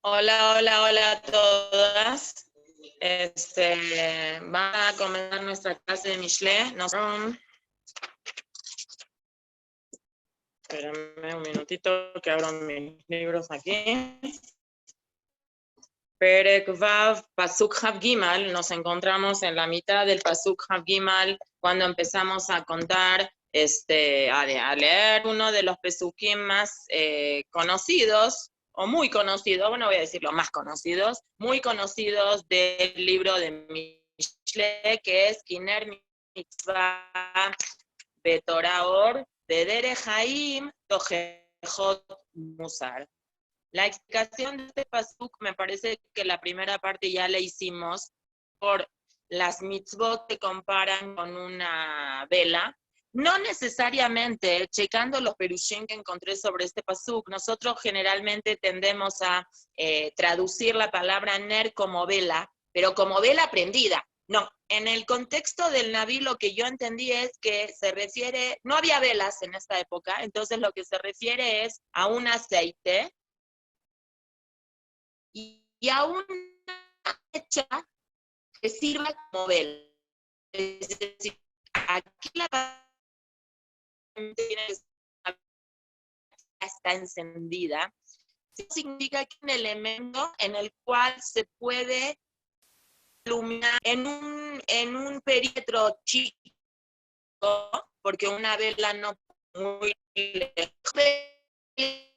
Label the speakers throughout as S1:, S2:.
S1: Hola, hola, hola a todas. Vamos a comenzar nuestra clase de Mishle. Espérenme un minutito que abro mis libros aquí. Perek Vav, Pasuk Hav Gimal. Nos encontramos en la mitad del Pasuk Hav Gimal cuando empezamos a contar, a leer uno de los Pesukim más conocidos, o muy conocidos, bueno, voy a decir los más conocidos, muy conocidos del libro de Mishle, que es Kiner Mitzvah Betorah Or, de Derech Haim Tojejot Musar. La explicación de este pasuk me parece que la primera parte ya la hicimos por las mitzvot que comparan con una vela. No necesariamente, checando los perushim que encontré sobre este pasuk, nosotros generalmente tendemos a traducir la palabra ner como vela, pero como vela prendida. No, en el contexto del Naví lo que yo entendí es que se refiere, no había velas en esta época, entonces lo que se refiere es a un aceite y a una hecha que sirva como vela. Es decir, aquí la está encendida, significa que es un elemento en el cual se puede iluminar en un perímetro chico, porque una vela no muy lejos, en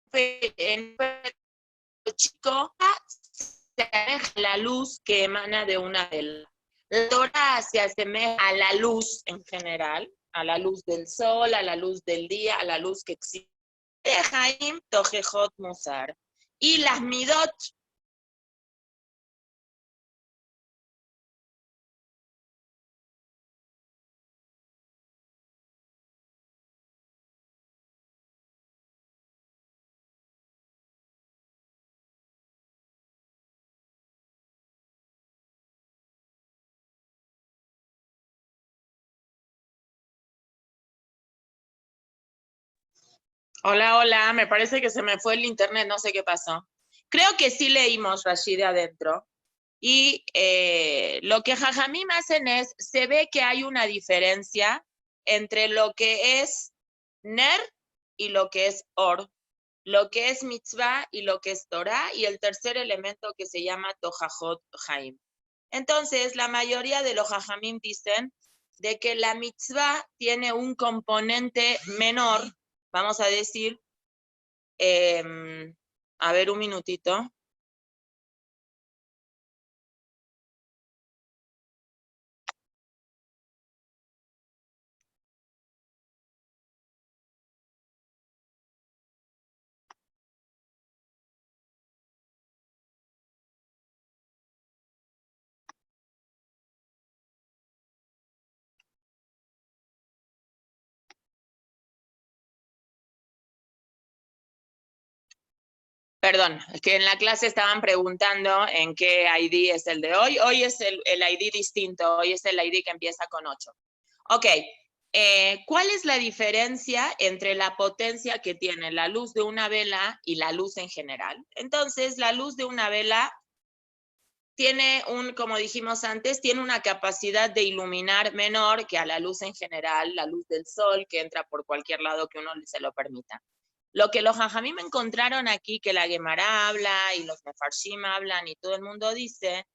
S1: un perímetro chico se asemeja a la luz que emana de una vela. La Torah se asemeja a la luz en general, a la luz del sol, a la luz del día, a la luz que existe. Jaim Tojejot Musar. Y las midot Hola, hola, me parece que se me fue el internet, no sé qué pasó. Creo que sí leímos Rashid adentro. Y lo que Jajamim hacen es, se ve que hay una diferencia entre lo que es Ner y lo que es Or, lo que es Mitzvah y lo que es Torah, y el tercer elemento que se llama Tojajot Haim. Entonces, la mayoría de los Jajamim dicen de que la Mitzvah tiene un componente menor, vamos a decir, a ver un minutito. Perdón, es que en la clase estaban preguntando en qué ID es el de hoy. Hoy es el ID distinto, hoy es el ID que empieza con 8. Ok, ¿cuál es la diferencia entre la potencia que tiene la luz de una vela y la luz en general? Entonces, la luz de una vela tiene como dijimos antes, tiene una capacidad de iluminar menor que a la luz en general, la luz del sol que entra por cualquier lado que uno se lo permita. Lo que los Jajamim encontraron aquí, que la Gemara habla y los Mefarshim hablan y todo el mundo dice,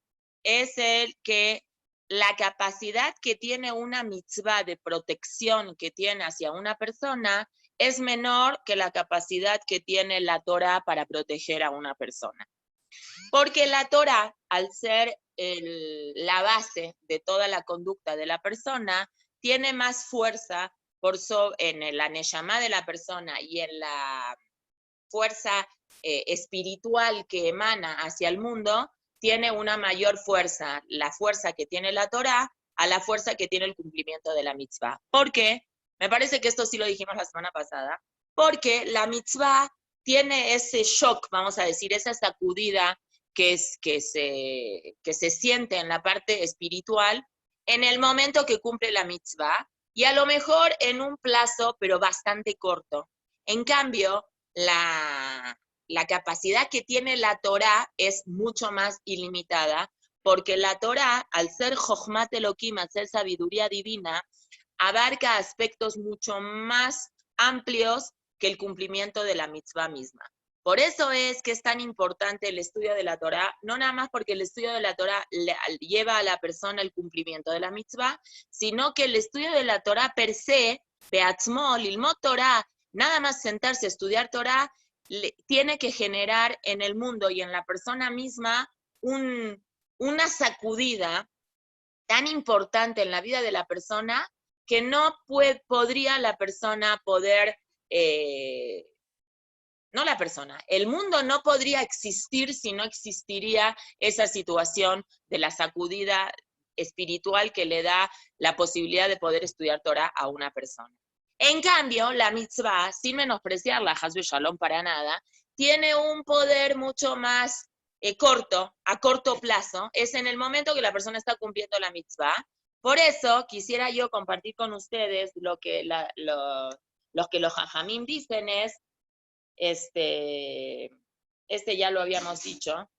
S1: es el que la capacidad que tiene una mitzvah de protección que tiene hacia una persona es menor que la capacidad que tiene la Torah para proteger a una persona. Porque la Torah, al ser la base de toda la conducta de la persona, tiene más fuerza en la neshama de la persona y en la fuerza espiritual que emana hacia el mundo, tiene una mayor fuerza, la fuerza que tiene la Torah, a la fuerza que tiene el cumplimiento de la mitzvah. ¿Por qué? Me parece que esto sí lo dijimos la semana pasada, porque la mitzvah tiene ese shock, vamos a decir, esa sacudida que se siente en la parte espiritual en el momento que cumple la mitzvah, y a lo mejor en un plazo, pero bastante corto. En cambio, la capacidad que tiene la Torá es mucho más ilimitada, porque la Torá, al ser Jochmat Elohim, al ser sabiduría divina, abarca aspectos mucho más amplios que el cumplimiento de la mitzvah misma. Por eso es que es tan importante el estudio de la Torá, no nada más porque el estudio de la Torá lleva a la persona el cumplimiento de la mitzvah, sino que el estudio de la Torá per se, beatzmo, lilmot Torá, nada más sentarse a estudiar Torá, tiene que generar en el mundo y en la persona misma una sacudida tan importante en la vida de la persona que no podría la persona poder, no la persona, el mundo no podría existir si no existiría esa situación de la sacudida espiritual que le da la posibilidad de poder estudiar Torah a una persona. En cambio, la mitzvah, sin menospreciar la Haz Shalom para nada, tiene un poder mucho más corto, a corto plazo, es en el momento que la persona está cumpliendo la mitzvah. Por eso quisiera yo compartir con ustedes lo que los jajamim dicen es, este ya lo habíamos dicho.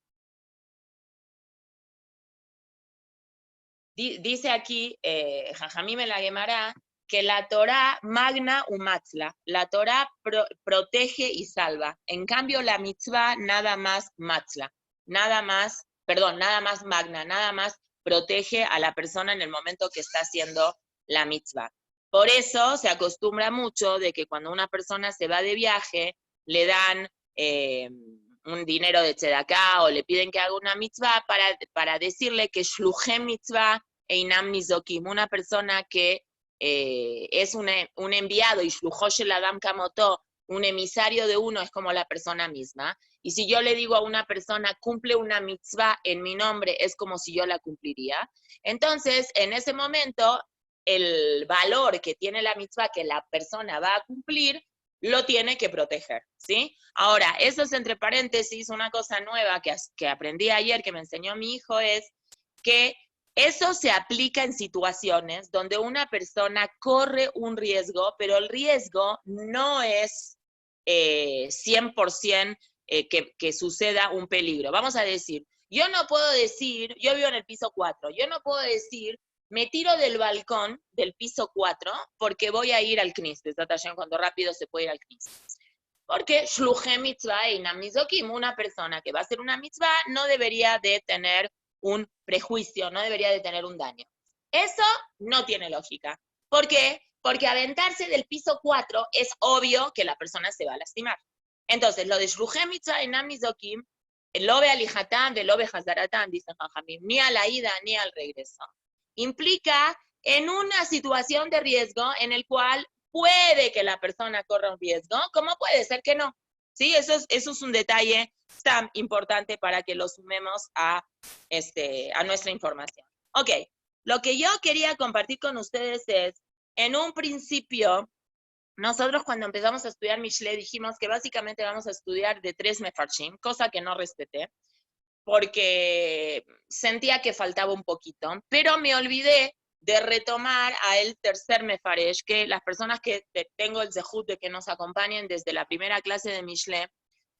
S1: Dice aquí, Jajamim en la Gemara, que la Torá magna umatzla, la Torá protege y salva. En cambio, la mitzvah nada más matzla, nada más magna, nada más protege a la persona en el momento que está haciendo la mitzvah. Por eso se acostumbra mucho de que cuando una persona se va de viaje, le dan un dinero de tzedaká o le piden que haga una mitzvah para decirle que shluchem mitzvah einam nizokim, una persona que es un enviado, y shlucho shel adam kamoto, un emisario de uno es como la persona misma. Y si yo le digo a una persona, cumple una mitzvah en mi nombre, es como si yo la cumpliría. Entonces, en ese momento, el valor que tiene la mitzvah que la persona va a cumplir, lo tiene que proteger, ¿sí? Ahora, eso es entre paréntesis, una cosa nueva que aprendí ayer, que me enseñó mi hijo, es que eso se aplica en situaciones donde una persona corre un riesgo, pero el riesgo no es 100% que suceda un peligro. Vamos a decir, yo no puedo decir, yo vivo en el piso 4, yo no puedo decir, me tiro del balcón del piso 4 porque voy a ir al CNIS, cuando rápido se puede ir al CNIS. Porque shluchem mitzvah einam nizokim, una persona que va a hacer una mitzvah no debería de tener un prejuicio, no debería de tener un daño. Eso no tiene lógica. ¿Por qué? Porque aventarse del piso 4 es obvio que la persona se va a lastimar. Entonces, lo de shluchem mitzvah einam nizokim, lo ve alihatán, lo ve hazaratán, dicen Jajamim, ni a la ida ni al regreso, implica en una situación de riesgo en el cual puede que la persona corra un riesgo, como puede ser que no. ¿Sí? Eso es un detalle tan importante para que lo sumemos a nuestra información. Ok, lo que yo quería compartir con ustedes es, en un principio, nosotros cuando empezamos a estudiar Mishle dijimos que básicamente vamos a estudiar de 3 mefarshim, cosa que no respeté, porque sentía que faltaba un poquito, pero me olvidé de retomar a el tercer mefaresh, que las personas que tengo el zehut de que nos acompañen desde la primera clase de Mishle,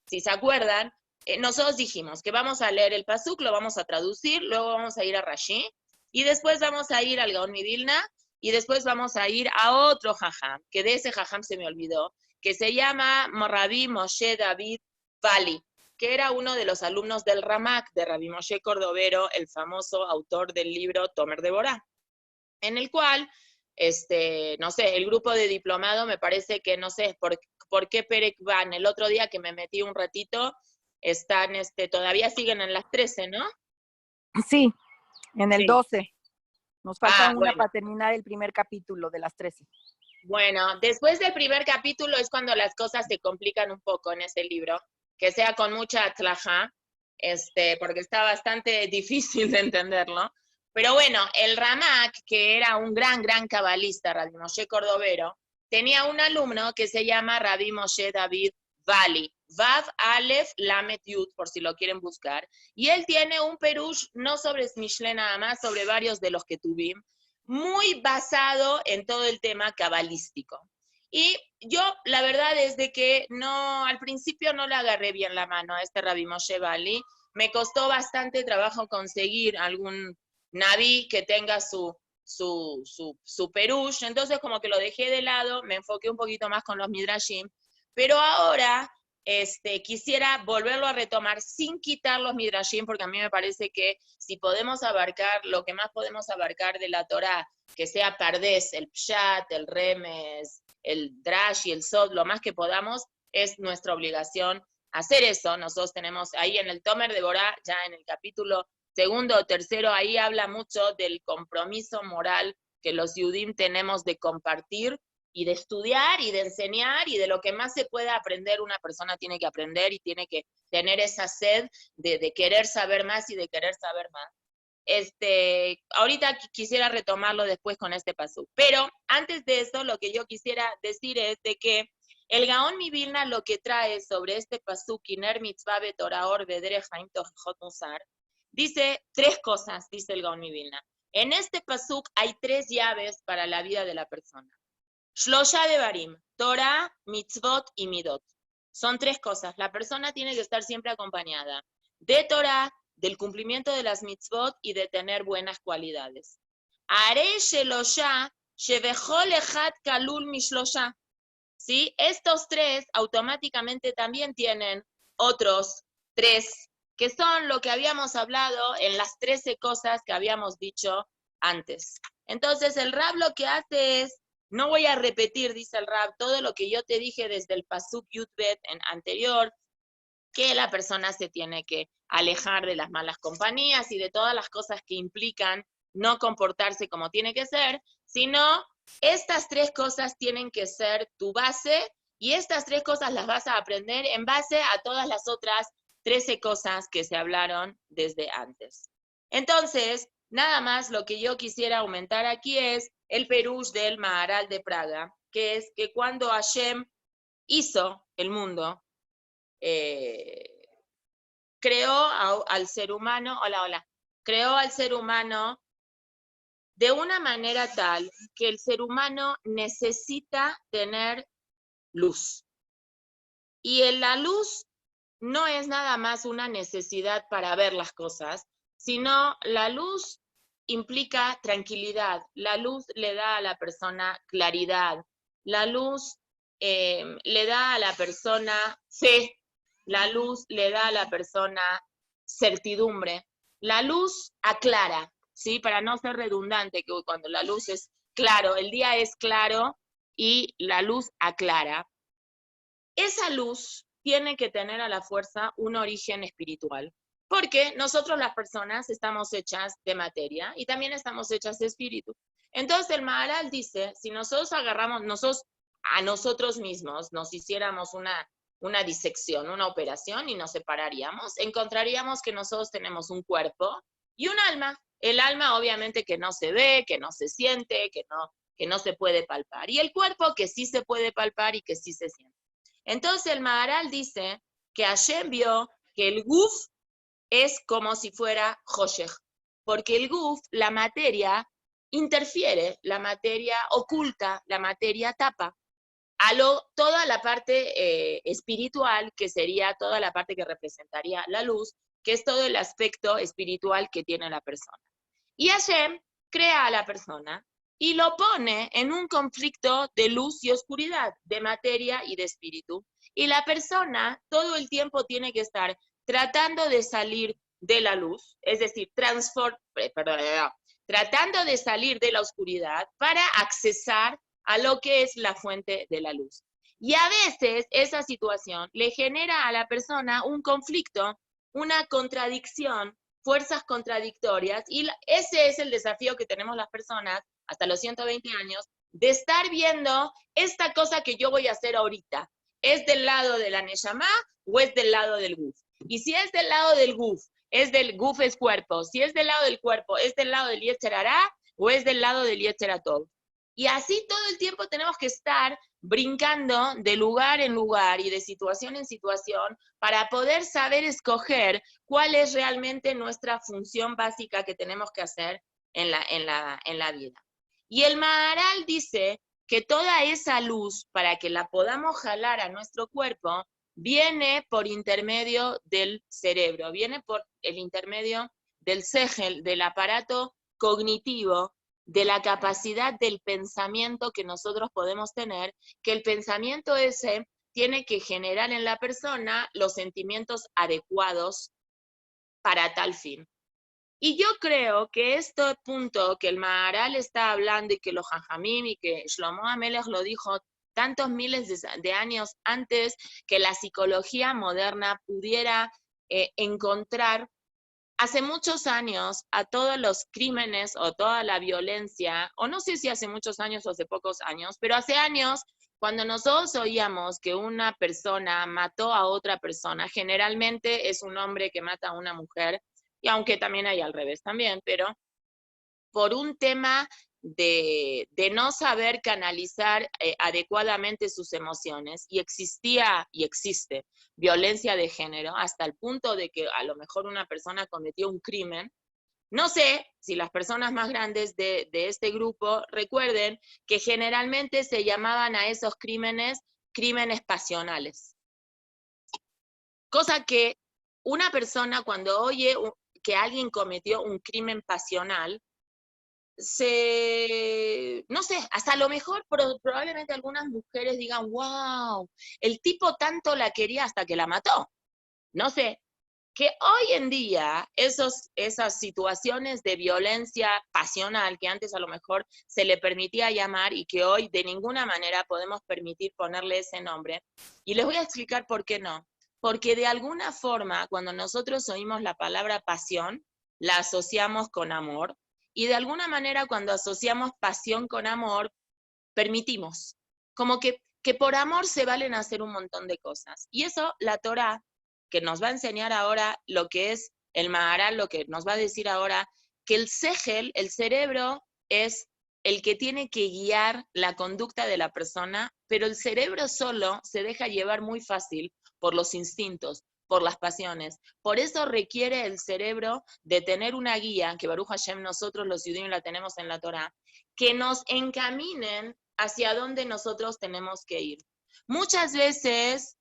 S1: si se acuerdan, nosotros dijimos que vamos a leer el pasuk, lo vamos a traducir, luego vamos a ir a Rashi, y después vamos a ir al Gaon Midilna, y después vamos a ir a otro jajam, que de ese jajam se me olvidó, que se llama Rabbi Moshe David Vali, que era uno de los alumnos del Ramak, de Rabbi Moshe Cordovero, el famoso autor del libro Tomer de Borá, en el cual, no sé, el grupo de diplomado me parece que, no sé, por qué Perek van, el otro día que me metí un ratito, están, todavía siguen en las 13, ¿no?
S2: Sí, en el 12. Nos falta una
S1: bueno,
S2: para terminar el primer capítulo de las 13.
S1: Bueno, después del primer capítulo es cuando las cosas se complican un poco en ese libro, que sea con mucha atlajá, porque está bastante difícil de entenderlo. Pero bueno, el Ramak, que era un gran cabalista, Rabbi Moshe Cordovero, tenía un alumno que se llama Rabbi Moshe David Vali, Vav Aleph Lamet Yud, por si lo quieren buscar, y él tiene un perush, no sobre Mishle nada más, sobre varios de los que tuvimos, muy basado en todo el tema cabalístico. Y yo, la verdad es de que no, al principio no le agarré bien la mano a este Rabbi Moshe Bali. Me costó bastante trabajo conseguir algún Naví que tenga su perush, entonces como que lo dejé de lado, me enfoqué un poquito más con los Midrashim, pero ahora quisiera volverlo a retomar sin quitar los Midrashim, porque a mí me parece que si podemos abarcar lo que más podemos abarcar de la Torá, que sea Pardes, el Pshat, el Remes, el Drash y el Sod, lo más que podamos, es nuestra obligación hacer eso. Nosotros tenemos ahí en el Tomer de Borá, ya en el capítulo segundo o tercero, ahí habla mucho del compromiso moral que los Yudim tenemos de compartir y de estudiar y de enseñar, y de lo que más se puede aprender, una persona tiene que aprender y tiene que tener esa sed de querer saber más y de querer saber más. Ahorita quisiera retomarlo después con este pasuk. Pero antes de eso, lo que yo quisiera decir es de que el Gaón Mivilna lo que trae sobre este pasuk, Kiner mitzvah betoraor bedere haim tochot musar, dice tres cosas, dice el Gaón Mivilna. En este pasuk hay tres llaves para la vida de la persona. Shlosha devarim, Torah, mitzvot y midot. Son tres cosas. La persona tiene que estar siempre acompañada de Torah, del cumplimiento de las mitzvot y de tener buenas cualidades. Are shelosha, shevechol echad kalul mishlosha. ¿Sí? Estos tres automáticamente también tienen otros tres, que son lo que habíamos hablado en las 13 cosas que habíamos dicho antes. Entonces el Rab lo que hace es, no voy a repetir, dice el Rab, todo lo que yo te dije desde el Pasuk Yudbet en anterior, que la persona se tiene que alejar de las malas compañías y de todas las cosas que implican no comportarse como tiene que ser, sino estas tres cosas tienen que ser tu base, y estas tres cosas las vas a aprender en base a todas las otras 13 cosas que se hablaron desde antes. Entonces, nada más lo que yo quisiera aumentar aquí es el Perush del Maharal de Praga, que es que cuando Hashem hizo el mundo, creó al ser humano, creó al ser humano de una manera tal que el ser humano necesita tener luz. Y la luz no es nada más una necesidad para ver las cosas, sino la luz implica tranquilidad, la luz le da a la persona claridad, la luz le da a la persona fe, la luz le da a la persona certidumbre, la luz aclara, ¿sí? Para no ser redundante, que cuando la luz es claro, el día es claro y la luz aclara. Esa luz tiene que tener a la fuerza un origen espiritual, porque nosotros las personas estamos hechas de materia y también estamos hechas de espíritu. Entonces el Maharal dice, si nosotros agarramos, a nosotros mismos nos hiciéramos una disección, una operación y nos separaríamos, encontraríamos que nosotros tenemos un cuerpo y un alma. El alma obviamente que no se ve, que no se siente, que no se puede palpar. Y el cuerpo que sí se puede palpar y que sí se siente. Entonces el Maharal dice que Hashem vio que el guf es como si fuera Hoshech, porque el guf, la materia, interfiere, la materia oculta, la materia tapa toda la parte espiritual, que sería toda la parte que representaría la luz, que es todo el aspecto espiritual que tiene la persona. Y Hashem crea a la persona y lo pone en un conflicto de luz y oscuridad, de materia y de espíritu. Y la persona todo el tiempo tiene que estar tratando de salir de la luz, es decir, tratando de salir de la oscuridad para accesar a lo que es la fuente de la luz. Y a veces esa situación le genera a la persona un conflicto, una contradicción, fuerzas contradictorias, y ese es el desafío que tenemos las personas hasta los 120 años, de estar viendo esta cosa que yo voy a hacer ahorita. ¿Es del lado de la Neshama o es del lado del Guf? Y si es del lado del Guf, Guf es cuerpo. Si es del lado del cuerpo, ¿es del lado del Yetzer Hará o es del lado del Yetzer Hatov? Y así todo el tiempo tenemos que estar brincando de lugar en lugar y de situación en situación para poder saber escoger cuál es realmente nuestra función básica que tenemos que hacer en la vida. Y el Maharal dice que toda esa luz, para que la podamos jalar a nuestro cuerpo, viene por intermedio del cerebro, viene por el intermedio del sehel, del aparato cognitivo, de la capacidad del pensamiento que nosotros podemos tener, que el pensamiento ese tiene que generar en la persona los sentimientos adecuados para tal fin. Y yo creo que este punto que el Maharal está hablando y que los Jajamim y que Shlomo Amelech lo dijo tantos miles de años antes que la psicología moderna pudiera encontrar, hace muchos años a todos los crímenes o toda la violencia, o no sé si hace muchos años o hace pocos años, pero hace años, cuando nosotros oíamos que una persona mató a otra persona, generalmente es un hombre que mata a una mujer, y aunque también hay al revés también, pero por un tema de no saber canalizar adecuadamente sus emociones, y existía y existe violencia de género hasta el punto de que a lo mejor una persona cometió un crimen. No sé si las personas más grandes de este grupo recuerden que generalmente se llamaban a esos crímenes pasionales. Cosa que una persona cuando oye que alguien cometió un crimen pasional, no sé, hasta a lo mejor probablemente algunas mujeres digan, wow, el tipo tanto la quería hasta que la mató. No sé, que hoy en día esas situaciones de violencia pasional que antes a lo mejor se le permitía llamar y que hoy de ninguna manera podemos permitir ponerle ese nombre. Y les voy a explicar por qué no. Porque de alguna forma, cuando nosotros oímos la palabra pasión, la asociamos con amor. Y de alguna manera, cuando asociamos pasión con amor, permitimos. Como que por amor se valen hacer un montón de cosas. Y eso la Torá, que nos va a enseñar ahora lo que es el Maharal, lo que nos va a decir ahora, que el sehel, el cerebro, es el que tiene que guiar la conducta de la persona, pero el cerebro solo se deja llevar muy fácil por los instintos, por las pasiones. Por eso requiere el cerebro de tener una guía, que Baruch Hashem nosotros los judíos la tenemos en la Torá, que nos encaminen hacia donde nosotros tenemos que ir. Muchas veces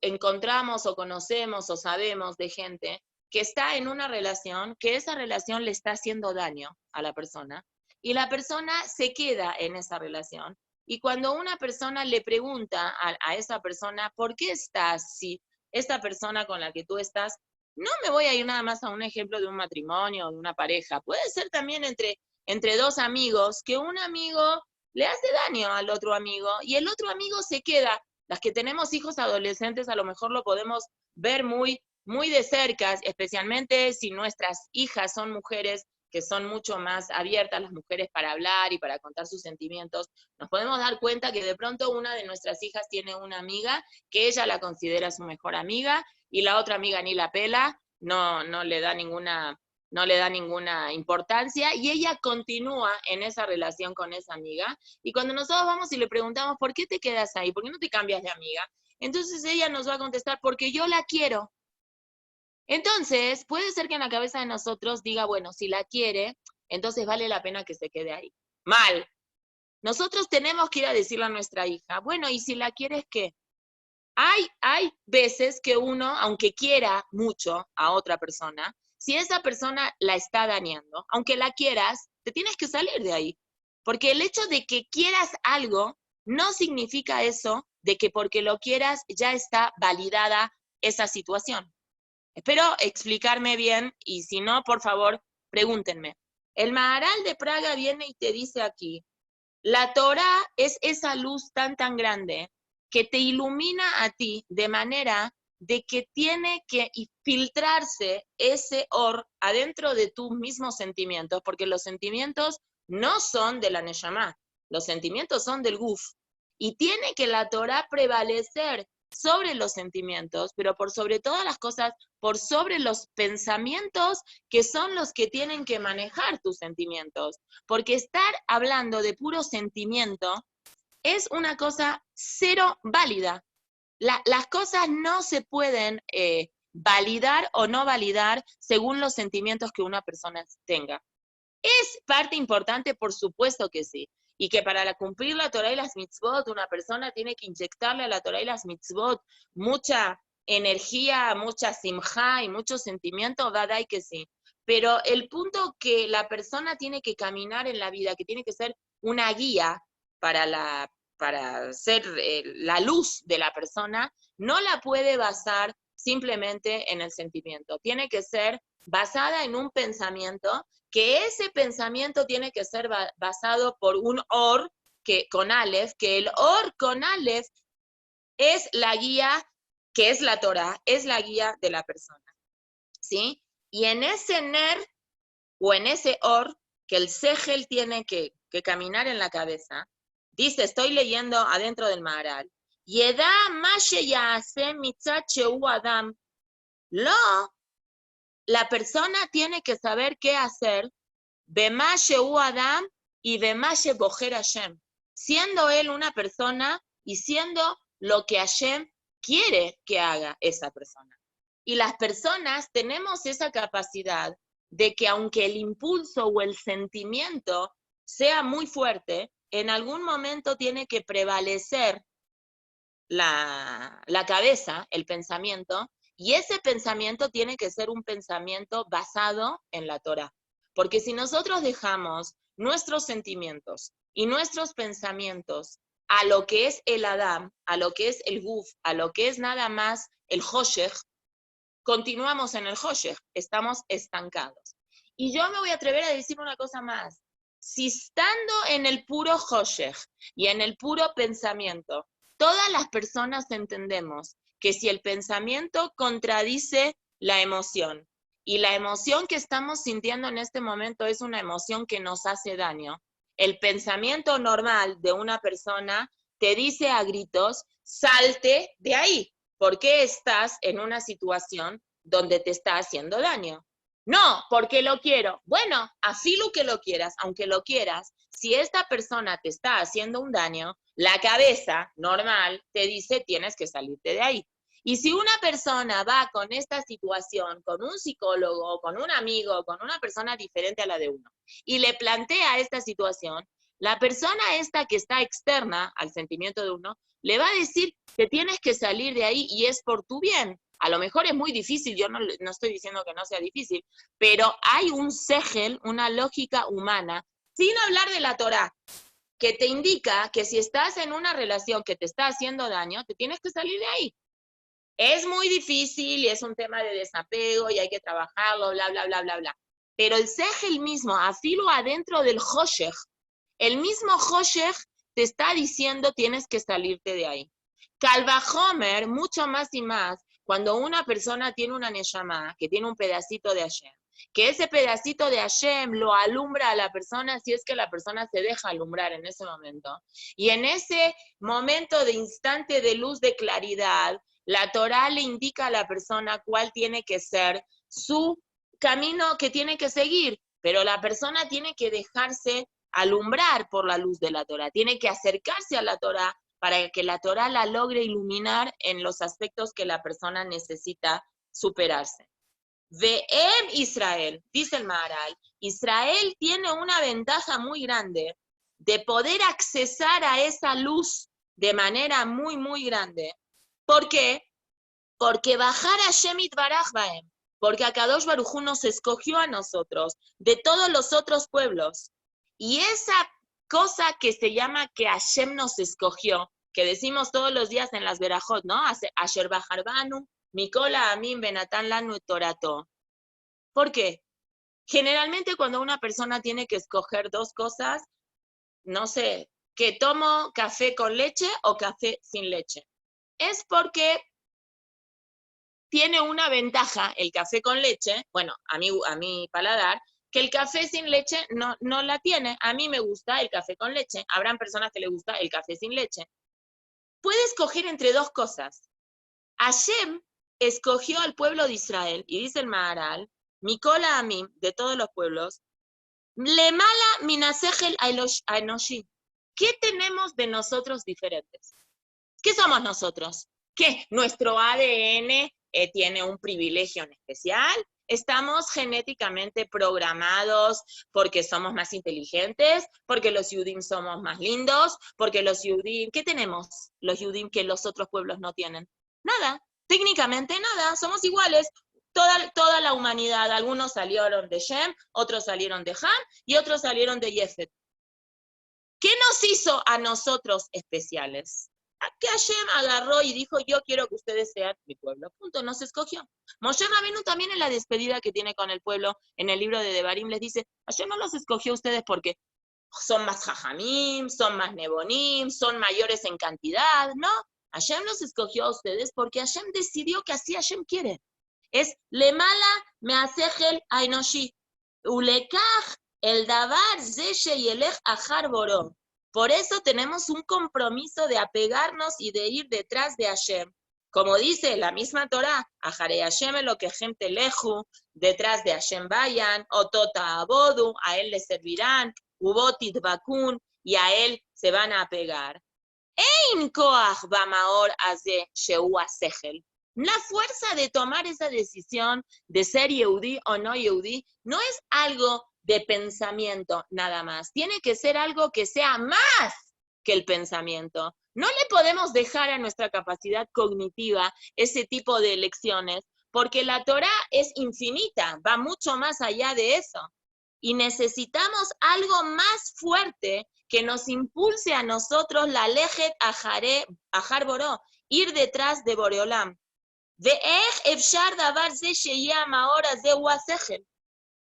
S1: encontramos o conocemos o sabemos de gente que está en una relación, que esa relación le está haciendo daño a la persona, y la persona se queda en esa relación. Y cuando una persona le pregunta a esa persona, ¿por qué estás? Si esta persona con la que tú estás, no me voy a ir nada más a un ejemplo de un matrimonio o de una pareja, puede ser también entre dos amigos, que un amigo le hace daño al otro amigo y el otro amigo se queda. Las que tenemos hijos adolescentes a lo mejor lo podemos ver muy, muy de cerca, especialmente si nuestras hijas son mujeres que son mucho más abiertas, las mujeres, para hablar y para contar sus sentimientos. Nos podemos dar cuenta que de pronto una de nuestras hijas tiene una amiga que ella la considera su mejor amiga y la otra amiga ni la pela, no le da ninguna importancia, y ella continúa en esa relación con esa amiga. Y cuando nosotros vamos y le preguntamos, ¿por qué te quedas ahí? ¿Por qué no te cambias de amiga? Entonces ella nos va a contestar, porque yo la quiero. Entonces, puede ser que en la cabeza de nosotros diga, bueno, si la quiere, entonces vale la pena que se quede ahí. Mal. Nosotros tenemos que ir a decirle a nuestra hija, bueno, ¿y si la quieres qué? Hay veces que uno, aunque quiera mucho a otra persona, si esa persona la está dañando, aunque la quieras, te tienes que salir de ahí. Porque el hecho de que quieras algo no significa eso de que porque lo quieras ya está validada esa situación. Espero explicarme bien, y si no, por favor, pregúntenme. El Maharal de Praga viene y te dice aquí, la Torá es esa luz tan grande que te ilumina a ti de manera de que tiene que filtrarse ese or adentro de tus mismos sentimientos, porque los sentimientos no son de la Neshama, los sentimientos son del Guf, y tiene que la Torá prevalecer sobre los sentimientos, pero por sobre todas las cosas, por sobre los pensamientos, que son los que tienen que manejar tus sentimientos. Porque estar hablando de puro sentimiento es una cosa cero válida. Las cosas no se pueden validar o no validar según los sentimientos que una persona tenga. ¿Es parte importante? Por supuesto que sí. y que para cumplir la Torah y las mitzvot, una persona tiene que inyectarle a la Torah y las mitzvot mucha energía, mucha simjá y mucho sentimiento, vadai que sí. Pero el punto que la persona tiene que caminar en la vida, que tiene que ser una guía para ser la luz de la persona, no la puede basar simplemente en el sentimiento. Tiene que ser basada en un pensamiento, que ese pensamiento tiene que ser basado por un or con Aleph, que el or con Aleph es la guía, que es la Torah, es la guía de la persona, ¿sí? Y en ese ner, o en ese or, que el segel tiene que caminar en la cabeza, dice, estoy leyendo adentro del Maharal, Yeda mashe yaase mitzat sheu adam, la persona tiene que saber qué hacer, bema sheu adam y bema shebocher Hashem, siendo él una persona y siendo lo que Hashem quiere que haga esa persona. Y las personas tenemos esa capacidad de que aunque el impulso o el sentimiento sea muy fuerte, en algún momento tiene que prevalecer la cabeza, el pensamiento, y ese pensamiento tiene que ser un pensamiento basado en la Torah. Porque si nosotros dejamos nuestros sentimientos y nuestros pensamientos a lo que es el Adam, a lo que es el Guf, a lo que es nada más el Hoshech, continuamos en el Hoshech, estamos estancados. Y yo me voy a atrever a decir una cosa más. Si estando en el puro Hoshech y en el puro pensamiento, todas las personas entendemos que si el pensamiento contradice la emoción, y la emoción que estamos sintiendo en este momento es una emoción que nos hace daño, el pensamiento normal de una persona te dice a gritos, salte de ahí. ¿Por qué estás en una situación donde te está haciendo daño? No, porque lo quiero. Bueno, afilo que lo quieras, aunque lo quieras, si esta persona te está haciendo un daño, la cabeza normal te dice tienes que salirte de ahí. Y si una persona va con esta situación, con un psicólogo, con un amigo, con una persona diferente a la de uno, y le plantea esta situación, la persona esta que está externa al sentimiento de uno, le va a decir que tienes que salir de ahí y es por tu bien. A lo mejor es muy difícil, yo no estoy diciendo que no sea difícil, pero hay un segel, una lógica humana, sin hablar de la Torá, que te indica que si estás en una relación que te está haciendo daño, te tienes que salir de ahí. Es muy difícil y es un tema de desapego y hay que trabajarlo, bla, bla, bla, bla, bla. Pero el segel mismo, afilo adentro del Hoshech, el mismo Hoshech te está diciendo tienes que salirte de ahí. Calvajomer, mucho más y más, cuando una persona tiene una neshama, que tiene un pedacito de Hashem, que ese pedacito de Hashem lo alumbra a la persona si es que la persona se deja alumbrar en ese momento. Y en ese momento de instante de luz, de claridad, la Torá le indica a la persona cuál tiene que ser su camino que tiene que seguir, pero la persona tiene que dejarse alumbrar por la luz de la Torá, tiene que acercarse a la Torá para que la Torá la logre iluminar en los aspectos que la persona necesita superarse. Ve'em Israel, dice el Maharal, Israel tiene una ventaja muy grande de poder accesar a esa luz de manera muy, muy grande. ¿Por qué? Porque bajar a Shemit Baraj Baem, porque Akadosh Baruj Hu nos escogió a nosotros de todos los otros pueblos. Y esa cosa que se llama que Hashem nos escogió, que decimos todos los días en las Berajot, ¿no? Asher Bajarbanu, Mikola Amin Benatán Lanu Torato. ¿Por qué? Generalmente cuando una persona tiene que escoger dos cosas, no sé, que tomo café con leche o café sin leche. Es porque tiene una ventaja el café con leche, bueno, a mi paladar, que el café sin leche no la tiene. A mí me gusta el café con leche. Habrán personas que les gusta el café sin leche. Puede escoger entre dos cosas. Hashem escogió al pueblo de Israel, y dice el Maharal, Mikola Amim, de todos los pueblos, Lemala Minasejel Aenoshi. ¿Qué tenemos de nosotros diferentes? ¿Qué somos nosotros? Que nuestro ADN tiene un privilegio en especial, Estamos genéticamente programados porque somos más inteligentes, porque los Yudim somos más lindos, porque los Yudim, ¿qué tenemos los Yudim que los otros pueblos no tienen? Nada, técnicamente nada, somos iguales. Toda la humanidad, algunos salieron de Shem, otros salieron de Ham y otros salieron de Yefet. ¿Qué nos hizo a nosotros especiales? Que Hashem agarró y dijo, yo quiero que ustedes sean mi pueblo. Punto, nos escogió. Moshe Rabenu también en la despedida que tiene con el pueblo, en el libro de Devarim, les dice, Hashem no los escogió a ustedes porque son más jajamim, son más nebonim, son mayores en cantidad, no. Hashem los escogió a ustedes porque Hashem decidió que así Hashem quiere. Es lemala measejel ainoshi, ulekach el davar zeshe yelech achar boró. Por eso tenemos un compromiso de apegarnos y de ir detrás de Hashem. Como dice la misma Torá, Ajare Hashem lo que gente leju, detrás de Hashem vayan, otota abodu, a él le servirán, ubotit bakun, y a él se van a apegar. Ein koach bamaor aze sheu asechel. La fuerza de tomar esa decisión de ser Yehudí o no Yehudí no es algo de pensamiento nada más. Tiene que ser algo que sea más que el pensamiento. No le podemos dejar a nuestra capacidad cognitiva ese tipo de elecciones, porque la Torá es infinita, va mucho más allá de eso. Y necesitamos algo más fuerte que nos impulse a nosotros la lejet ajar boró, ir detrás de Boreolam.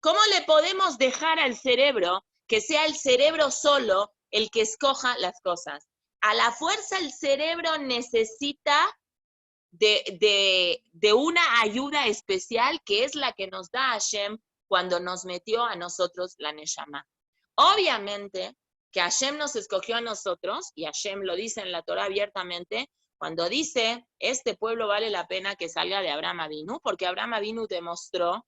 S1: ¿Cómo le podemos dejar al cerebro que sea el cerebro solo el que escoja las cosas? A la fuerza el cerebro necesita de una ayuda especial que es la que nos da Hashem cuando nos metió a nosotros la Neshama. Obviamente que Hashem nos escogió a nosotros, y Hashem lo dice en la Torah abiertamente, cuando dice, este pueblo vale la pena que salga de Abraham Avinu, porque Abraham Avinu demostró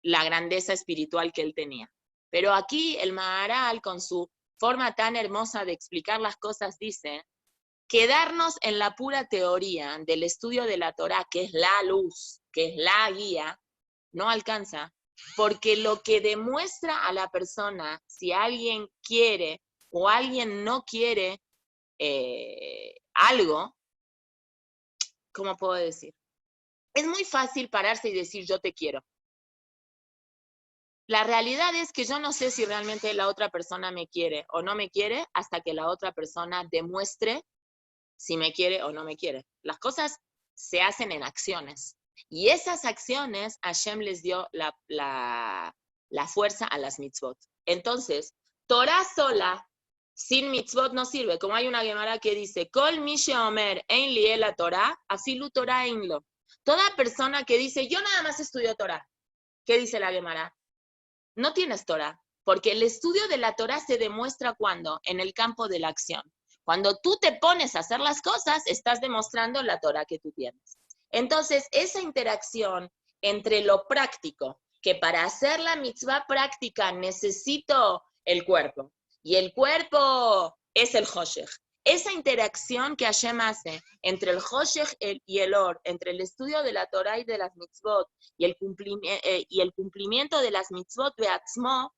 S1: la grandeza espiritual que él tenía. Pero aquí el Maharal, con su forma tan hermosa de explicar las cosas, dice, quedarnos en la pura teoría del estudio de la Torah, que es la luz, que es la guía, no alcanza, porque lo que demuestra a la persona si alguien quiere o alguien no quiere algo, ¿cómo puedo decir? Es muy fácil pararse y decir yo te quiero. La realidad es que yo no sé si realmente la otra persona me quiere o no me quiere hasta que la otra persona demuestre si me quiere o no me quiere. Las cosas se hacen en acciones. Y esas acciones, Hashem les dio la fuerza a las mitzvot. Entonces, Torah sola, sin mitzvot no sirve. Como hay una Gemara que dice, Kol mi sheomer ein li la Torah, afilu Torah ein lo. Toda persona que dice, yo nada más estudio Torah. ¿Qué dice la Gemara? No tienes Torah, porque el estudio de la Torah se demuestra cuando, en el campo de la acción. Cuando tú te pones a hacer las cosas, estás demostrando la Torah que tú tienes. Entonces, esa interacción entre lo práctico, que para hacer la mitzvah práctica necesito el cuerpo, y el cuerpo es el Hoshech. Esa interacción que Hashem hace entre el Hoshech y el Or, entre el estudio de la Torah y de las mitzvot, y el cumplimiento de las mitzvot beatzmo,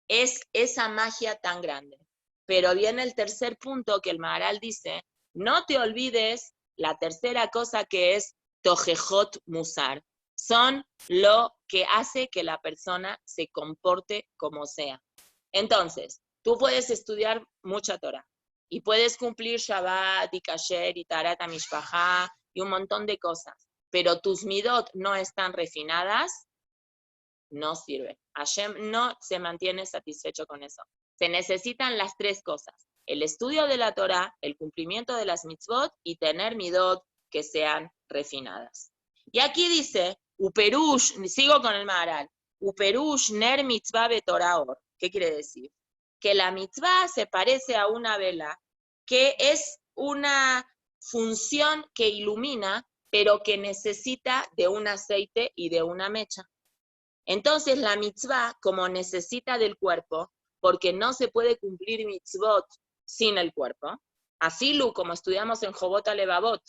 S1: es esa magia tan grande. Pero viene el tercer punto que el Maharal dice, no te olvides la tercera cosa que es tojejot musar. Son lo que hace que la persona se comporte como sea. Entonces, tú puedes estudiar mucha Torah y puedes cumplir Shabbat y Kasher y Tarat HaMishpachá y un montón de cosas, pero tus midot no están refinadas, no sirve. Hashem no se mantiene satisfecho con eso. Se necesitan las tres cosas: el estudio de la Torah, el cumplimiento de las mitzvot y tener midot que sean refinadas. Y aquí dice, Uperush, sigo con el Maharal, Uperush ner mitzvah betoraor. ¿Qué quiere decir? Que la mitzvah se parece a una vela, que es una función que ilumina, pero que necesita de un aceite y de una mecha. Entonces la mitzvah, como necesita del cuerpo, porque no se puede cumplir mitzvot sin el cuerpo, afilu, como estudiamos en Jobot Alevavot,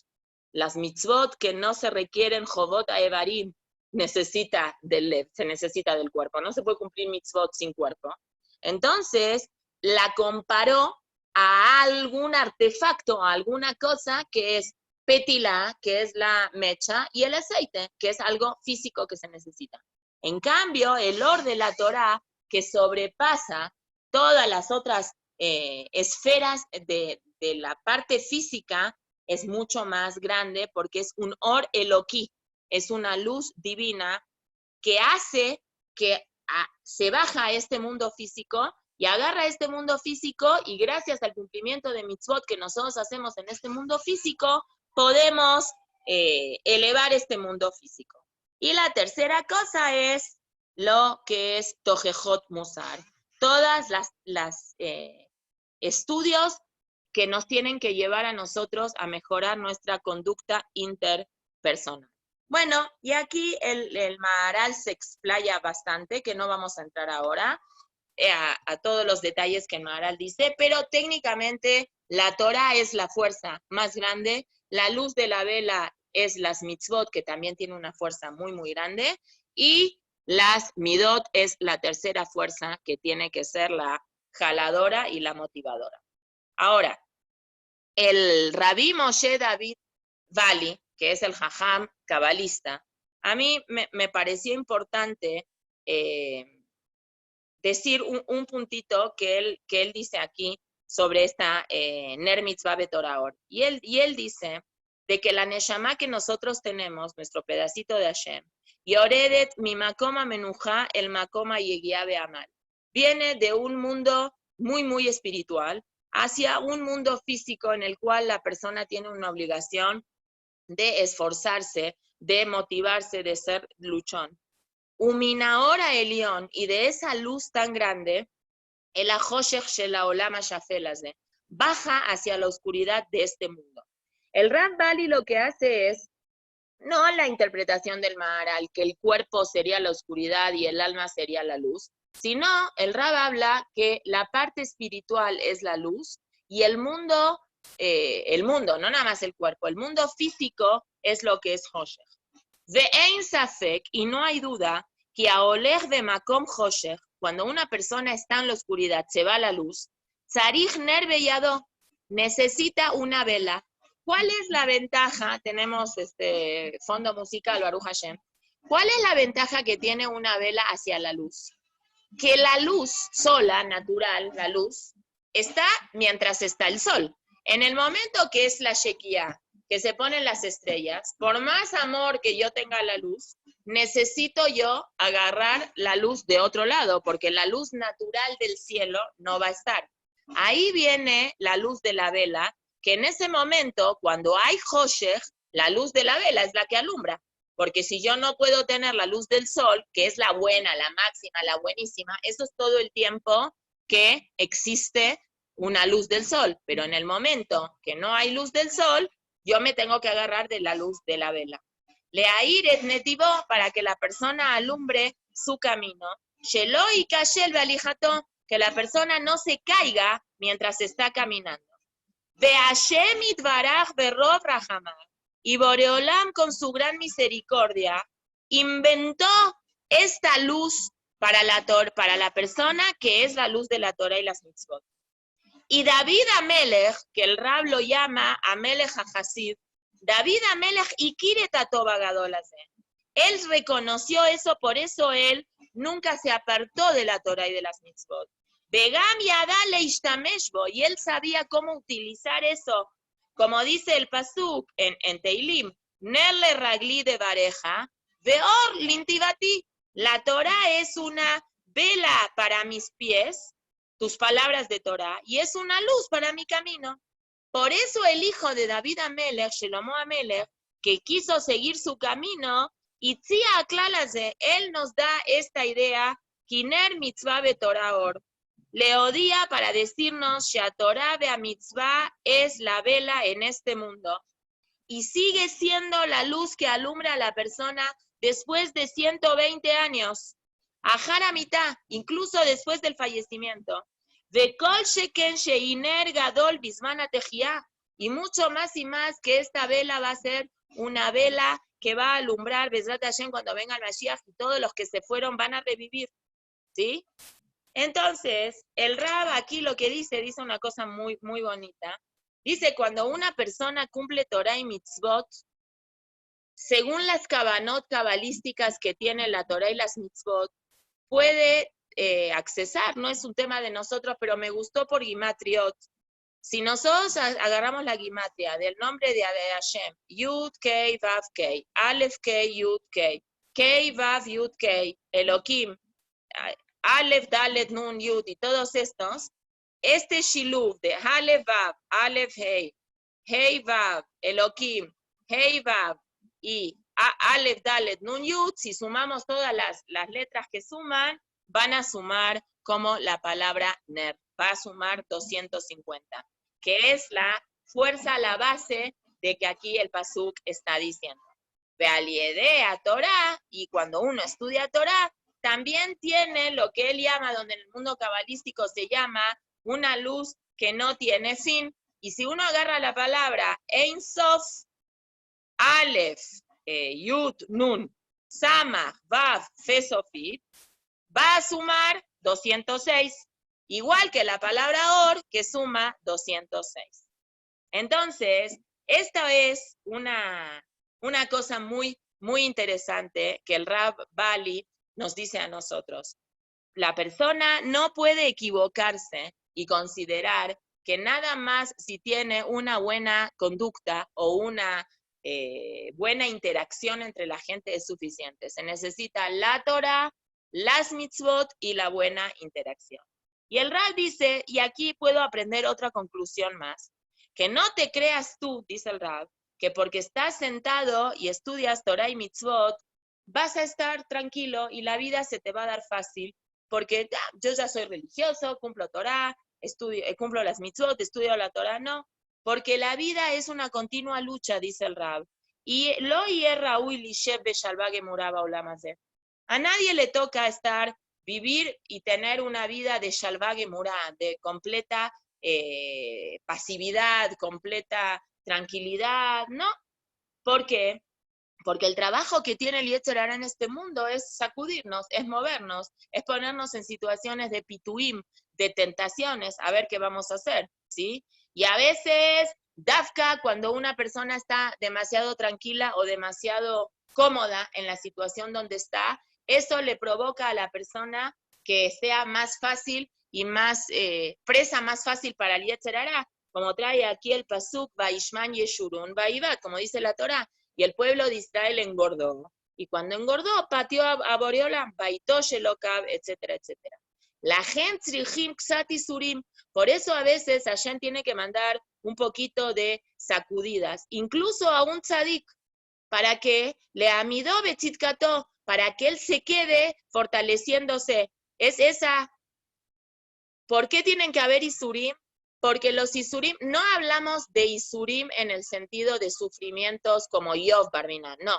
S1: las mitzvot que no se requieren Jobot Aevarim, necesita del lev, se necesita del cuerpo. No se puede cumplir mitzvot sin cuerpo. Entonces, la comparó a algún artefacto, a alguna cosa que es petilá, que es la mecha, y el aceite, que es algo físico que se necesita. En cambio, el or de la Torá, que sobrepasa todas las otras esferas de la parte física, es mucho más grande porque es un or eloquí, es una luz divina que hace que se baja a este mundo físico y agarra este mundo físico y gracias al cumplimiento de mitzvot que nosotros hacemos en este mundo físico, podemos elevar este mundo físico. Y la tercera cosa es lo que es Tojejot Musar. Todas las estudios que nos tienen que llevar a nosotros a mejorar nuestra conducta interpersonal. Bueno, y aquí el Maharal se explaya bastante, que no vamos a entrar ahora a todos los detalles que el Maharal dice, pero técnicamente la Torah es la fuerza más grande, la luz de la vela es las mitzvot, que también tiene una fuerza muy, muy grande, y las midot es la tercera fuerza, que tiene que ser la jaladora y la motivadora. Ahora, el Rabí Moshe David Vali, que es el jajam cabalista, a mí me pareció importante decir un puntito que él dice aquí sobre esta Ner Mitzvah Betorah Or. Y él dice de que la Neshama que nosotros tenemos, nuestro pedacito de Hashem, Yoredet mi makoma menuja el makoma yegia beamal, viene de un mundo muy, muy espiritual hacia un mundo físico en el cual la persona tiene una obligación de esforzarse, de motivarse, de ser luchón. Uminaora Elión, y de esa luz tan grande, el Ajoshech Shela Olam Hashafel Hazeh, baja hacia la oscuridad de este mundo. El Rav Vali lo que hace es, no la interpretación del Maharal, que el cuerpo sería la oscuridad y el alma sería la luz, sino el Rav habla que la parte espiritual es la luz y el mundo, no nada más el cuerpo, el mundo físico es lo que es Hoshech. Ve'ein safek, y no hay duda, que a Oleg de Makom Hoshech, cuando una persona está en la oscuridad, se va a la luz, Tzarich ner beyado, necesita una vela. ¿Cuál es la ventaja? Tenemos fondo musical, Baruch Hashem. ¿Cuál es la ventaja que tiene una vela hacia la luz? Que la luz sola, natural, la luz, está mientras está el sol. En el momento que es la Shekiah, que se ponen las estrellas, por más amor que yo tenga a la luz, necesito yo agarrar la luz de otro lado, porque la luz natural del cielo no va a estar. Ahí viene la luz de la vela, que en ese momento, cuando hay Hoshech, la luz de la vela es la que alumbra. Porque si yo no puedo tener la luz del sol, que es la buena, la máxima, la buenísima, eso es todo el tiempo que existe una luz del sol. Pero en el momento que no hay luz del sol, yo me tengo que agarrar de la luz de la vela. Leair et netivó, para que la persona alumbre su camino. Shelo y kashel bealijato, que la persona no se caiga mientras está caminando. Ve'ashem itbaraj berrov rahamah, y Boreolam con su gran misericordia inventó esta luz para la persona que es la luz de la Torah y las mitzvot. Y David Amelech, que el Rab lo llama Amelech HaHasid, David Amelech Ikiret Atova Gadol Hazeh. Él reconoció eso, por eso él nunca se apartó de la Torah y de las mitzvot. Begam Yadá Leishtamesh Bo, y él sabía cómo utilizar eso. Como dice el Pasuk en Teilim, Nerle Ragli de Bareja, Veor Lintivati, la Torah es una vela para mis pies, tus palabras de Torah, y es una luz para mi camino. Por eso el hijo de David Amelech, Shelomo Amelech, que quiso seguir su camino, Itzia Aklalaze, él nos da esta idea, Kiner Mitzvah Betorah Or, le odia para decirnos que Torah Bea Mitzvah es la vela en este mundo. Y sigue siendo la luz que alumbra a la persona después de 120 años. Ajara mitad, incluso después del fallecimiento. De Kol Sheken Sheiner Gadol Bisman Atejía. Y mucho más y más que esta vela va a ser una vela que va a alumbrar Bezrat Hashem cuando venga el Mashiach, y todos los que se fueron van a revivir, ¿sí? Entonces, el Rab aquí lo que dice una cosa muy, muy bonita. Dice, cuando una persona cumple Torah y mitzvot, según las kavanot cabalísticas que tiene la Torah y las mitzvot, puede accesar, no es un tema de nosotros, pero me gustó por Gimatriot. Si nosotros agarramos la gimatria del nombre de Hashem, Yud, Kei, Vav, Kei, Aleph, Kei, Yud, Kei, Kei, Vav, Yud, Kei, Elohim, Aleph, Dalet, Nun, Yud, y todos estos, este Shiluv de Aleph, Vav, Aleph, Hei, Hei, Vav, Elohim, Hei, Vav, y Aleph, Dalet, Nun, Yud, si sumamos todas las letras que suman, van a sumar como la palabra Ner, va a sumar 250, que es la fuerza, la base de que aquí el Pasuk está diciendo. Vealiedea Torah, y cuando uno estudia Torah, también tiene lo que él llama, donde en el mundo cabalístico se llama, una luz que no tiene fin, y si uno agarra la palabra Ein Sof, Aleph, Yud, Nun, Samach, Vav, Fe Sofit, va a sumar 206, igual que la palabra Or, que suma 206. Entonces, esta es una cosa muy, muy interesante que el Rab Bali nos dice a nosotros. La persona no puede equivocarse y considerar que nada más si tiene una buena conducta o una buena interacción entre la gente es suficiente. Se necesita la Torah, las mitzvot y la buena interacción. Y el Rab dice, y aquí puedo aprender otra conclusión más, que no te creas tú, dice el Rab, que porque estás sentado y estudias Torah y mitzvot, vas a estar tranquilo y la vida se te va a dar fácil, porque yo ya soy religioso, cumplo Torah, cumplo las mitzvot, estudio la Torah, no, porque la vida es una continua lucha, dice el Rab, y lo hierra uy lishev beshalvage muraba olamazeh. A nadie le toca vivir y tener una vida de shalvage murá, de completa pasividad, completa tranquilidad, ¿no? ¿Por qué? Porque el trabajo que tiene el Yetzer Hará en este mundo es sacudirnos, es movernos, es ponernos en situaciones de pituim, de tentaciones, a ver qué vamos a hacer, ¿sí? Y a veces, dafka, cuando una persona está demasiado tranquila o demasiado cómoda en la situación donde está, eso le provoca a la persona que sea más fácil y más presa más fácil para el Yetzer Hará, como trae aquí el pasuk, Vaishman Yeshurun Vaivat, como dice la Torá. Y el pueblo de Israel engordó. Y cuando engordó, pateó a Boreolam, baitó Shelokav, etcétera, etcétera. La gente tzrichim ksat isurim. Por eso a veces Hashem tiene que mandar un poquito de sacudidas, incluso a un tzadik, para que le amidó betzitkato, para que él se quede fortaleciéndose. Es esa. ¿Por qué tienen que haber isurim? Porque los isurim, no hablamos de isurim en el sentido de sufrimientos como Yov Barminan, no.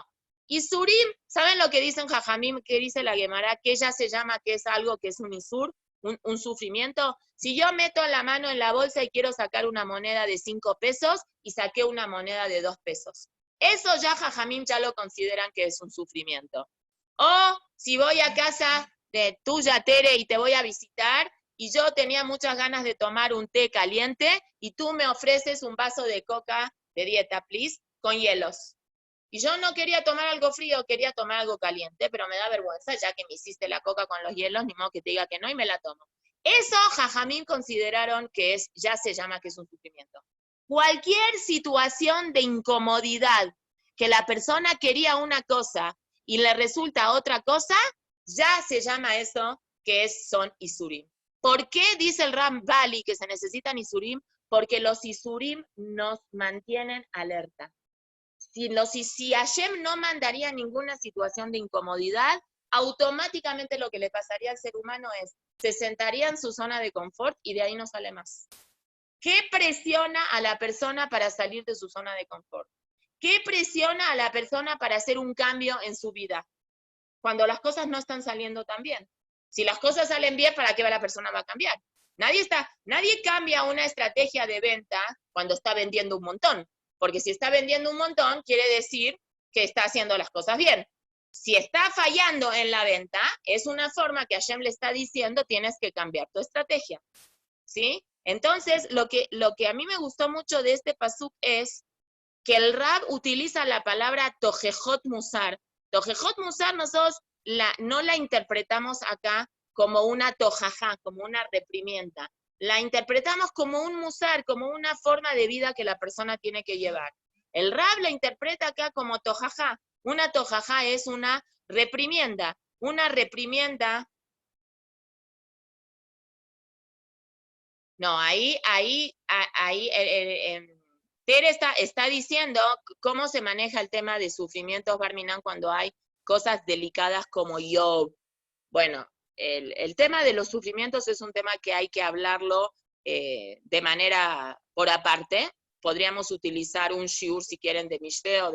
S1: Isurim, ¿saben lo que dicen Jajamim, que dice la Gemara? Que ella se llama que es algo que es un isur, un sufrimiento. Si yo meto la mano en la bolsa y quiero sacar una moneda de 5 pesos y saqué una moneda de 2 pesos. Eso ya Jajamim ya lo consideran que es un sufrimiento. O si voy a casa de tuya, Tere, y te voy a visitar, y yo tenía muchas ganas de tomar un té caliente, y tú me ofreces un vaso de coca de dieta, please, con hielos. Y yo no quería tomar algo frío, quería tomar algo caliente, pero me da vergüenza, ya que me hiciste la coca con los hielos, ni modo que te diga que no, y me la tomo. Eso Jajamín consideraron que ya se llama que es un sufrimiento. Cualquier situación de incomodidad, que la persona quería una cosa y le resulta otra cosa, ya se llama eso que son isurim. ¿Por qué dice el Ram Bali que se necesitan isurim? Porque los isurim nos mantienen alerta. Si Hashem no mandaría ninguna situación de incomodidad, automáticamente lo que le pasaría al ser humano es, se sentaría en su zona de confort y de ahí no sale más. ¿Qué presiona a la persona para salir de su zona de confort? ¿Qué presiona a la persona para hacer un cambio en su vida? Cuando las cosas no están saliendo tan bien. Si las cosas salen bien, ¿para qué la persona va a cambiar? Nadie cambia una estrategia de venta cuando está vendiendo un montón. Porque si está vendiendo un montón, quiere decir que está haciendo las cosas bien. Si está fallando en la venta, es una forma que Hashem le está diciendo, tienes que cambiar tu estrategia, ¿sí? Entonces, lo que a mí me gustó mucho de este pasuk es que el Rab utiliza la palabra tojejot musar. Tojejot musar nosotros no la interpretamos acá como una tojajá, como una reprimienda. La interpretamos como un musar, como una forma de vida que la persona tiene que llevar. El Rab la interpreta acá como tojajá. Una tojajá es una reprimienda. Una reprimienda. No, ahí Tere está diciendo cómo se maneja el tema de sufrimientos Barminan cuando hay cosas delicadas como Job. Bueno, el tema de los sufrimientos es un tema que hay que hablarlo de manera por aparte. Podríamos utilizar un shiur, si quieren, de Mishle o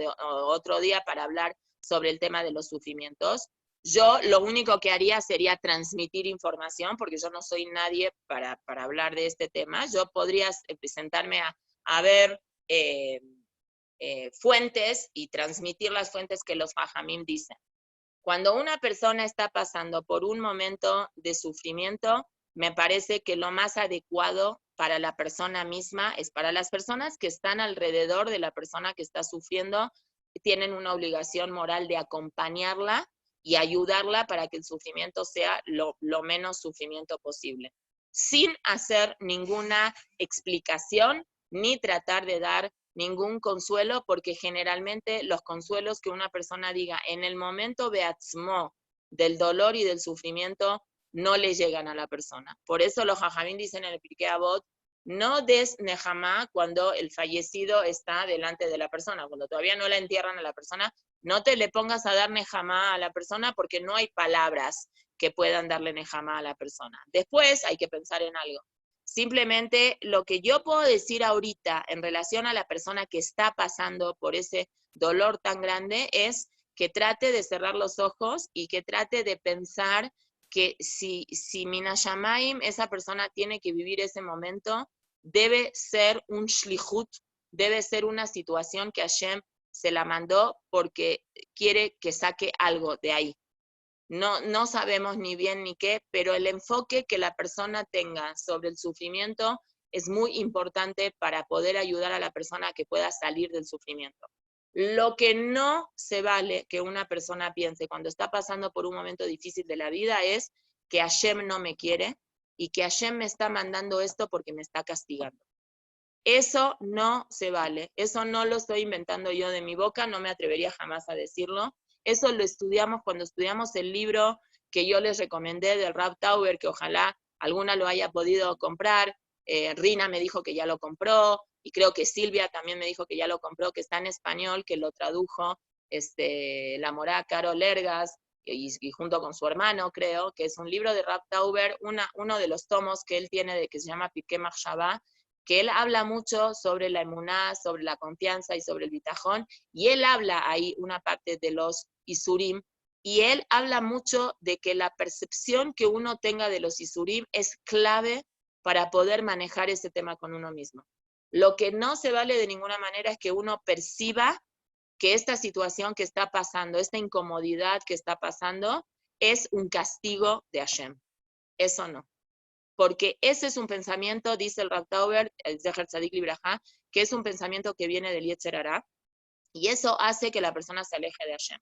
S1: otro día para hablar sobre el tema de los sufrimientos. Yo lo único que haría sería transmitir información, porque yo no soy nadie para hablar de este tema. Yo podría presentarme a ver fuentes y transmitir las fuentes que los Jajamim dicen. Cuando una persona está pasando por un momento de sufrimiento, me parece que lo más adecuado para la persona misma es para las personas que están alrededor de la persona que está sufriendo, tienen una obligación moral de acompañarla y ayudarla para que el sufrimiento sea lo menos sufrimiento posible, sin hacer ninguna explicación ni tratar de dar ningún consuelo, porque generalmente los consuelos que una persona diga en el momento beatzmo del dolor y del sufrimiento no le llegan a la persona. Por eso los Jajamín dicen en el Pirkei Avot, no des nejamá cuando el fallecido está delante de la persona, cuando todavía no la entierran a la persona, no te le pongas a dar nejamá a la persona porque no hay palabras que puedan darle nejamá a la persona. Después hay que pensar en algo. Simplemente lo que yo puedo decir ahorita en relación a la persona que está pasando por ese dolor tan grande es que trate de cerrar los ojos y que trate de pensar que si Minashamaim, esa persona tiene que vivir ese momento, debe ser un shlichut, debe ser una situación que Hashem se la mandó porque quiere que saque algo de ahí. No sabemos ni bien ni qué, pero el enfoque que la persona tenga sobre el sufrimiento es muy importante para poder ayudar a la persona a que pueda salir del sufrimiento. Lo que no se vale que una persona piense cuando está pasando por un momento difícil de la vida es que Hashem no me quiere y que Hashem me está mandando esto porque me está castigando. Eso no se vale, eso no lo estoy inventando yo de mi boca, no me atrevería jamás a decirlo. Eso lo estudiamos cuando estudiamos el libro que yo les recomendé del Rav Tauber, que ojalá alguna lo haya podido comprar. Rina me dijo que ya lo compró, y creo que Silvia también me dijo que ya lo compró, que está en español, que lo tradujo la morá Caro Lergas, y junto con su hermano, creo, que es un libro de Rav Tauber, uno de los tomos que él tiene de que se llama Pirkei Machshavá, que él habla mucho sobre la emuná, sobre la confianza y sobre el bitajón, y él habla ahí una parte de los isurim, y él habla mucho de que la percepción que uno tenga de los isurim es clave para poder manejar ese tema con uno mismo. Lo que no se vale de ninguna manera es que uno perciba que esta situación que está pasando, esta incomodidad que está pasando, es un castigo de Hashem. Eso no. Porque ese es un pensamiento, dice el Rav Tauber, el Zecher Tzadik Libraja, que es un pensamiento que viene del Yetzer Hara, y eso hace que la persona se aleje de Hashem.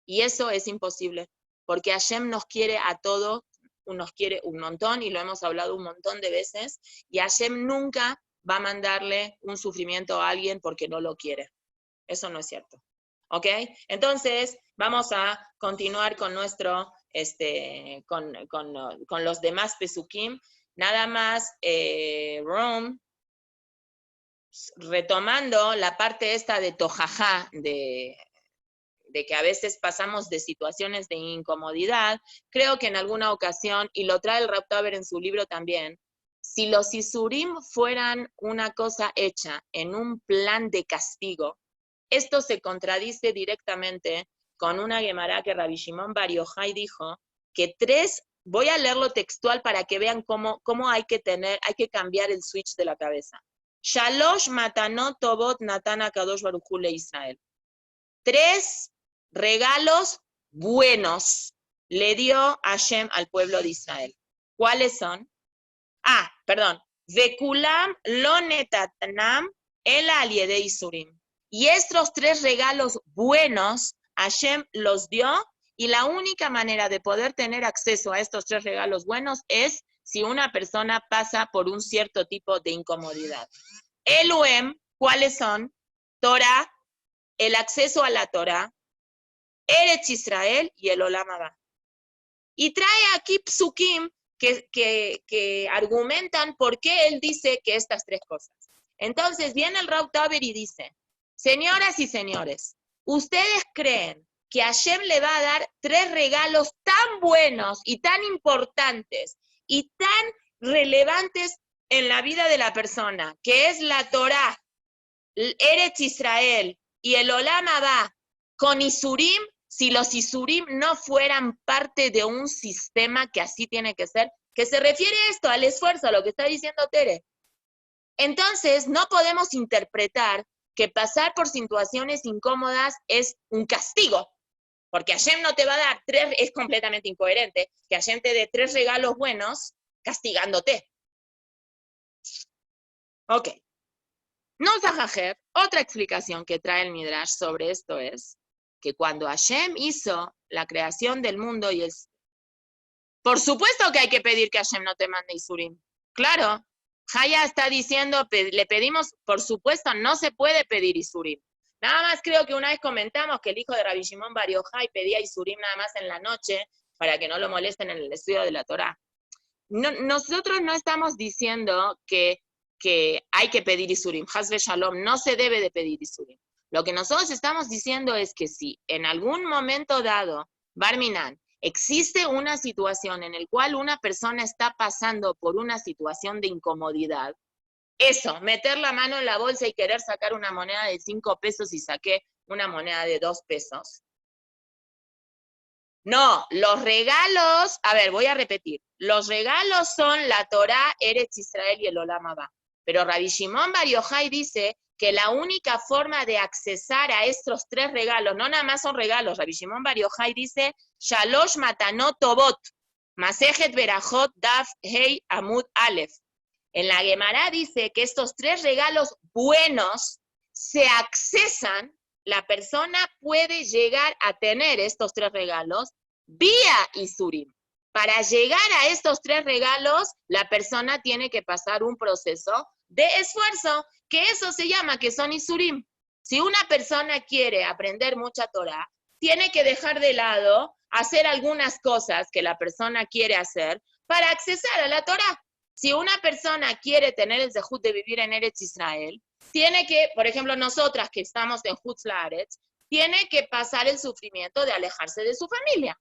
S1: Y eso es imposible, porque Hashem nos quiere a todos, nos quiere un montón, y lo hemos hablado un montón de veces, y Hashem nunca va a mandarle un sufrimiento a alguien porque no lo quiere. Eso no es cierto. ¿Ok? Entonces, vamos a continuar con nuestro, con los demás pesukim. Nada más, Rome, retomando la parte esta de tojajá, de que a veces pasamos de situaciones de incomodidad, creo que en alguna ocasión, y lo trae el Rav Tauber en su libro también, si los isurim fueran una cosa hecha en un plan de castigo, esto se contradice directamente con una Gemara que Rabbi Shimon Bar Yochai dijo que voy a leerlo textual para que vean cómo hay que cambiar el switch de la cabeza. Shalosh matanot tovot natan HaKadosh Baruch Hu le Israel. 3 regalos buenos le dio Hashem al pueblo de Israel. ¿Cuáles son? Perdón. Vekulam lo netatnam el alie de Isurim. Y estos 3 regalos buenos, Hashem los dio, y la única manera de poder tener acceso a estos 3 regalos buenos es si una persona pasa por un cierto tipo de incomodidad. Eluem, ¿cuáles son? Torah, el acceso a la Torah, Eretz Israel y el Olam Haba. Y trae aquí psukim que argumentan por qué él dice que estas 3 cosas. Entonces viene el Rav Taber y dice, señoras y señores, ¿ustedes creen que Hashem le va a dar 3 regalos tan buenos y tan importantes y tan relevantes en la vida de la persona, que es la Torah, el Eretz Israel y el Olam Haba, con Isurim, si los Isurim no fueran parte de un sistema que así tiene que ser, que se refiere a esto, al esfuerzo, a lo que está diciendo Tere? Entonces, no podemos interpretar que pasar por situaciones incómodas es un castigo, porque Hashem no te va a dar 3, es completamente incoherente, que Hashem te dé 3 regalos buenos castigándote. Ok. Nozahajer, otra explicación que trae el Midrash sobre esto es que cuando Hashem hizo la creación del mundo, por supuesto que hay que pedir que Hashem no te mande Isurim. Claro, Jaya está diciendo, le pedimos, por supuesto, no se puede pedir Isurim. Nada más creo que una vez comentamos que el hijo de Rabbi Shimon Bar Yochai pedía Isurim nada más en la noche para que no lo molesten en el estudio de la Torah. No, nosotros no estamos diciendo que hay que pedir Isurim. Hasbe Shalom, no se debe de pedir Isurim. Lo que nosotros estamos diciendo es que si en algún momento dado, Barminan, existe una situación en la cual una persona está pasando por una situación de incomodidad, eso, meter la mano en la bolsa y querer sacar una moneda de 5 pesos y saqué una moneda de 2 pesos. No, los regalos, a ver, voy a repetir, los regalos son la Torah, Eretz Israel y el Olam Haba. Pero Rabbi Shimon Bar Yochai dice que la única forma de accesar a estos 3 regalos, no nada más son regalos, Rabbi Shimon Bar Yochai dice, Shalosh Matanot Tobot, Masejet Berajot Daf Hei Amud Aleph. En la Gemara dice que estos 3 regalos buenos se accesan, la persona puede llegar a tener estos 3 regalos vía Isurim. Para llegar a estos 3 regalos, la persona tiene que pasar un proceso de esfuerzo, que eso se llama que son Isurim. Si una persona quiere aprender mucha Torah, tiene que dejar de lado hacer algunas cosas que la persona quiere hacer para accesar a la Torah. Si una persona quiere tener el zehut de vivir en Eretz Israel, tiene que, por ejemplo, nosotras que estamos en Hutz Laaretz, tiene que pasar el sufrimiento de alejarse de su familia.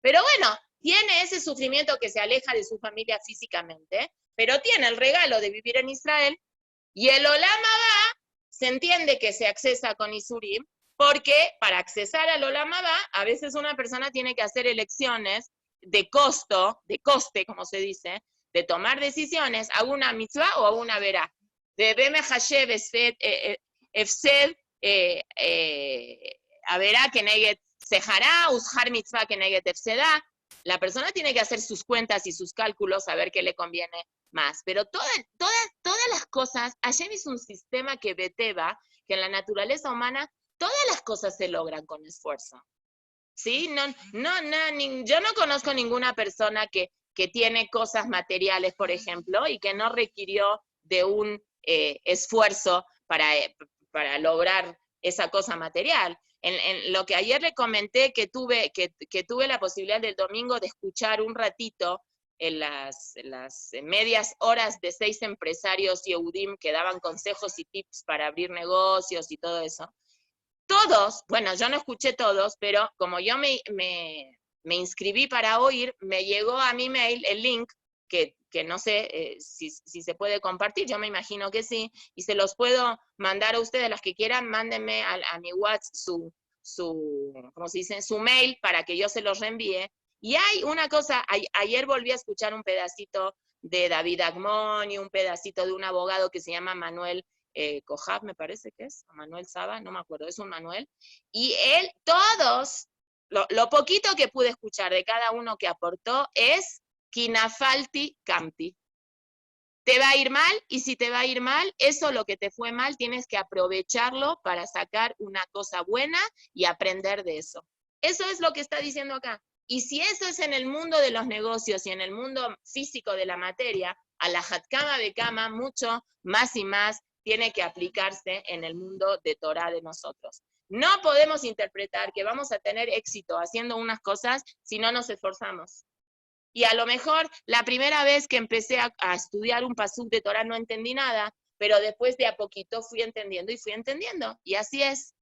S1: Pero bueno, tiene ese sufrimiento que se aleja de su familia físicamente, pero tiene el regalo de vivir en Israel, y el Olam Haba se entiende que se accesa con Isurim, porque para accesar al Olam Haba, a veces una persona tiene que hacer elecciones de coste, como se dice, de tomar decisiones, hago una mitzvah o hago una verá. De Beme Hashev Efsed, Averá Keneget Sejará, Ushar Mitzvah Keneget Efsedá. La persona tiene que hacer sus cuentas y sus cálculos a ver qué le conviene más. Pero todas las cosas, Hashem es un sistema que beteba, que en la naturaleza humana, todas las cosas se logran con esfuerzo. ¿Sí? Yo no conozco ninguna persona que tiene cosas materiales, por ejemplo, y que no requirió de un esfuerzo para lograr esa cosa material. En lo que ayer le comenté que tuve la posibilidad del domingo de escuchar un ratito en las medias horas de 6 empresarios Yehudim que daban consejos y tips para abrir negocios y todo eso. Todos, bueno, yo no escuché todos, pero como yo me inscribí para oír, me llegó a mi mail el link que no sé si se puede compartir, yo me imagino que sí, y se los puedo mandar a ustedes, las que quieran, mándenme a mi WhatsApp ¿cómo se dice? Su mail para que yo se los reenvíe. Y hay una cosa, ayer volví a escuchar un pedacito de David Agmón y un pedacito de un abogado que se llama Manuel Cojab, me parece que es, Manuel Saba, no me acuerdo, es un Manuel, y él, todos, lo poquito que pude escuchar de cada uno que aportó es Kinafalti Kamti. Te va a ir mal, y si te va a ir mal, eso lo que te fue mal, tienes que aprovecharlo para sacar una cosa buena y aprender de eso. Eso es lo que está diciendo acá. Y si eso es en el mundo de los negocios y en el mundo físico de la materia, a la Hatkama Bekama mucho más y más tiene que aplicarse en el mundo de Torah de nosotros. No podemos interpretar que vamos a tener éxito haciendo unas cosas si no nos esforzamos. Y a lo mejor la primera vez que empecé a estudiar un pasuk de Torah no entendí nada, pero después de a poquito fui entendiendo y fui entendiendo. Y así es.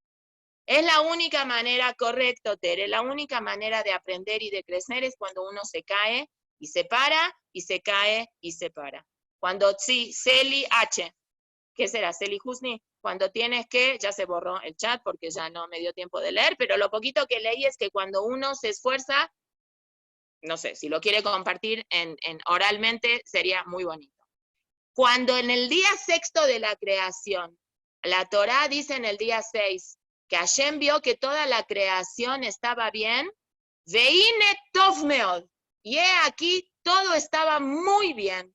S1: Es la única manera, correcto, Tere, la única manera de aprender y de crecer es cuando uno se cae y se para, y se cae y se para. Cuando sí, Celi H, ¿qué será? Celi Husni, cuando tienes que, ya se borró el chat porque ya no me dio tiempo de leer, pero lo poquito que leí es que cuando uno se esfuerza, no sé, si lo quiere compartir en oralmente, sería muy bonito. Cuando en el día sexto de la creación, la Torá dice en el día 6, que Hashem vio que toda la creación estaba bien, Veine tov meod, y he aquí, todo estaba muy bien.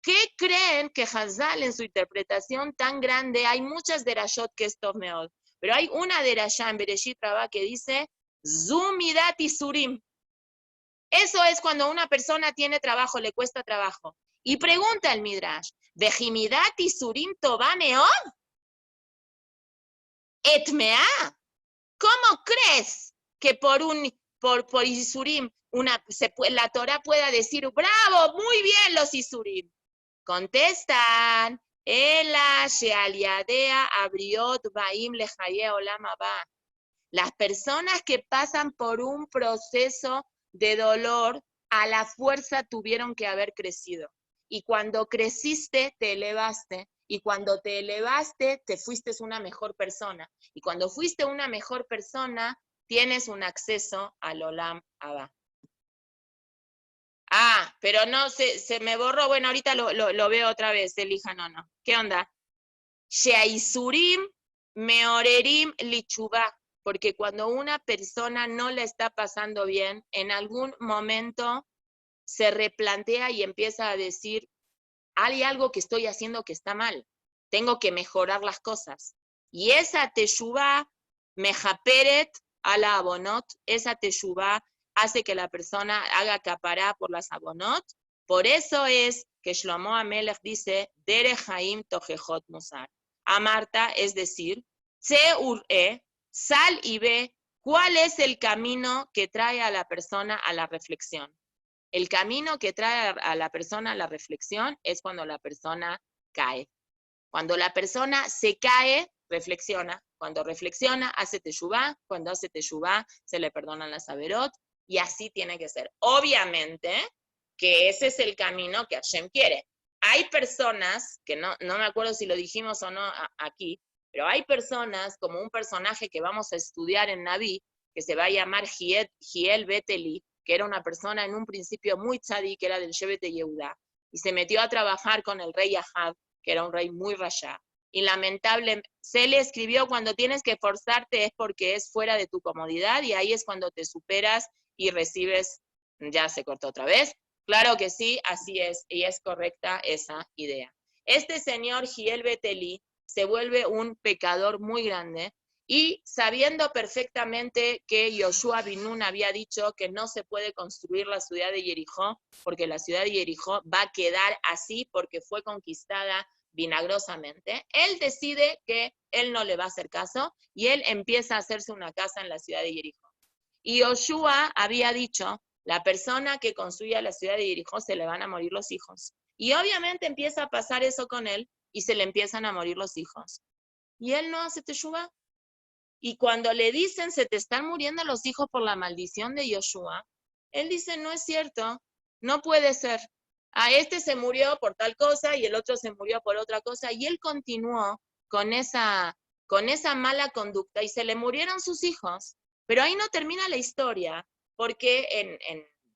S1: ¿Qué creen que Hazal en su interpretación tan grande, hay muchas derashot que es tov meod, pero hay una derashá en Bereshit Rabá que dice, Zumidat Isurim. Eso es cuando una persona tiene trabajo, le cuesta trabajo. Y pregunta el Midrash, ¿Vejimidat Isurim Tová meod? Etmea. ¿Cómo crees que por Isurim la Torah pueda decir, bravo, muy bien los Isurim? Contestan, Ela shealiadea abriot baim lejaye olam haba. Las personas que pasan por un proceso de dolor, a la fuerza tuvieron que haber crecido. Y cuando creciste, te elevaste. Y cuando te elevaste, te fuiste una mejor persona. Y cuando fuiste una mejor persona, tienes un acceso al Olam Haba. Ah, pero no, se me borró. Bueno, ahorita lo veo otra vez, Elija no. ¿Qué onda? Sheaisurim meorerim lichubá. Porque cuando una persona no le está pasando bien, en algún momento se replantea y empieza a decir, hay algo que estoy haciendo que está mal, tengo que mejorar las cosas. Y esa teshuvá, mejaperet a la abonot, esa teshuvá hace que la persona haga capará por las abonot. Por eso es que Shlomo Amelech dice, Derech Haim Tojejot Musar. A Marta, es decir, Tse-ur-e, sal y ve cuál es el camino que trae a la persona a la reflexión. El camino que trae a la persona a la reflexión es cuando la persona cae. Cuando la persona se cae, reflexiona. Cuando reflexiona, hace teshuvá. Cuando hace teshuvá, se le perdonan las averot. Y así tiene que ser. Obviamente que ese es el camino que Hashem quiere. Hay personas, que no me acuerdo si lo dijimos o no aquí, pero hay personas, como un personaje que vamos a estudiar en Naví, que se va a llamar Giel Beteli, que era una persona en un principio muy tzadí, que era del Shevet de Yehudá, y se metió a trabajar con el rey Ahab, que era un rey muy rasha. Y lamentable, se le escribió, cuando tienes que forzarte es porque es fuera de tu comodidad, y ahí es cuando te superas y recibes, ya se cortó otra vez. Claro que sí, así es, y es correcta esa idea. Este señor Giel Beteli se vuelve un pecador muy grande, y sabiendo perfectamente que Yoshua bin Nun había dicho que no se puede construir la ciudad de Jericó, porque la ciudad de Jericó va a quedar así porque fue conquistada vinagrosamente, él decide que él no le va a hacer caso, y él empieza a hacerse una casa en la ciudad de Jericó. Y Yoshua había dicho, la persona que construya la ciudad de Jericó se le van a morir los hijos. Y obviamente empieza a pasar eso con él, y se le empiezan a morir los hijos. Y él no hace teshuvá. Y cuando le dicen, se te están muriendo los hijos por la maldición de Yoshua, él dice, no es cierto, no puede ser. A este se murió por tal cosa y el otro se murió por otra cosa. Y él continuó con esa mala conducta y se le murieron sus hijos. Pero ahí no termina la historia, porque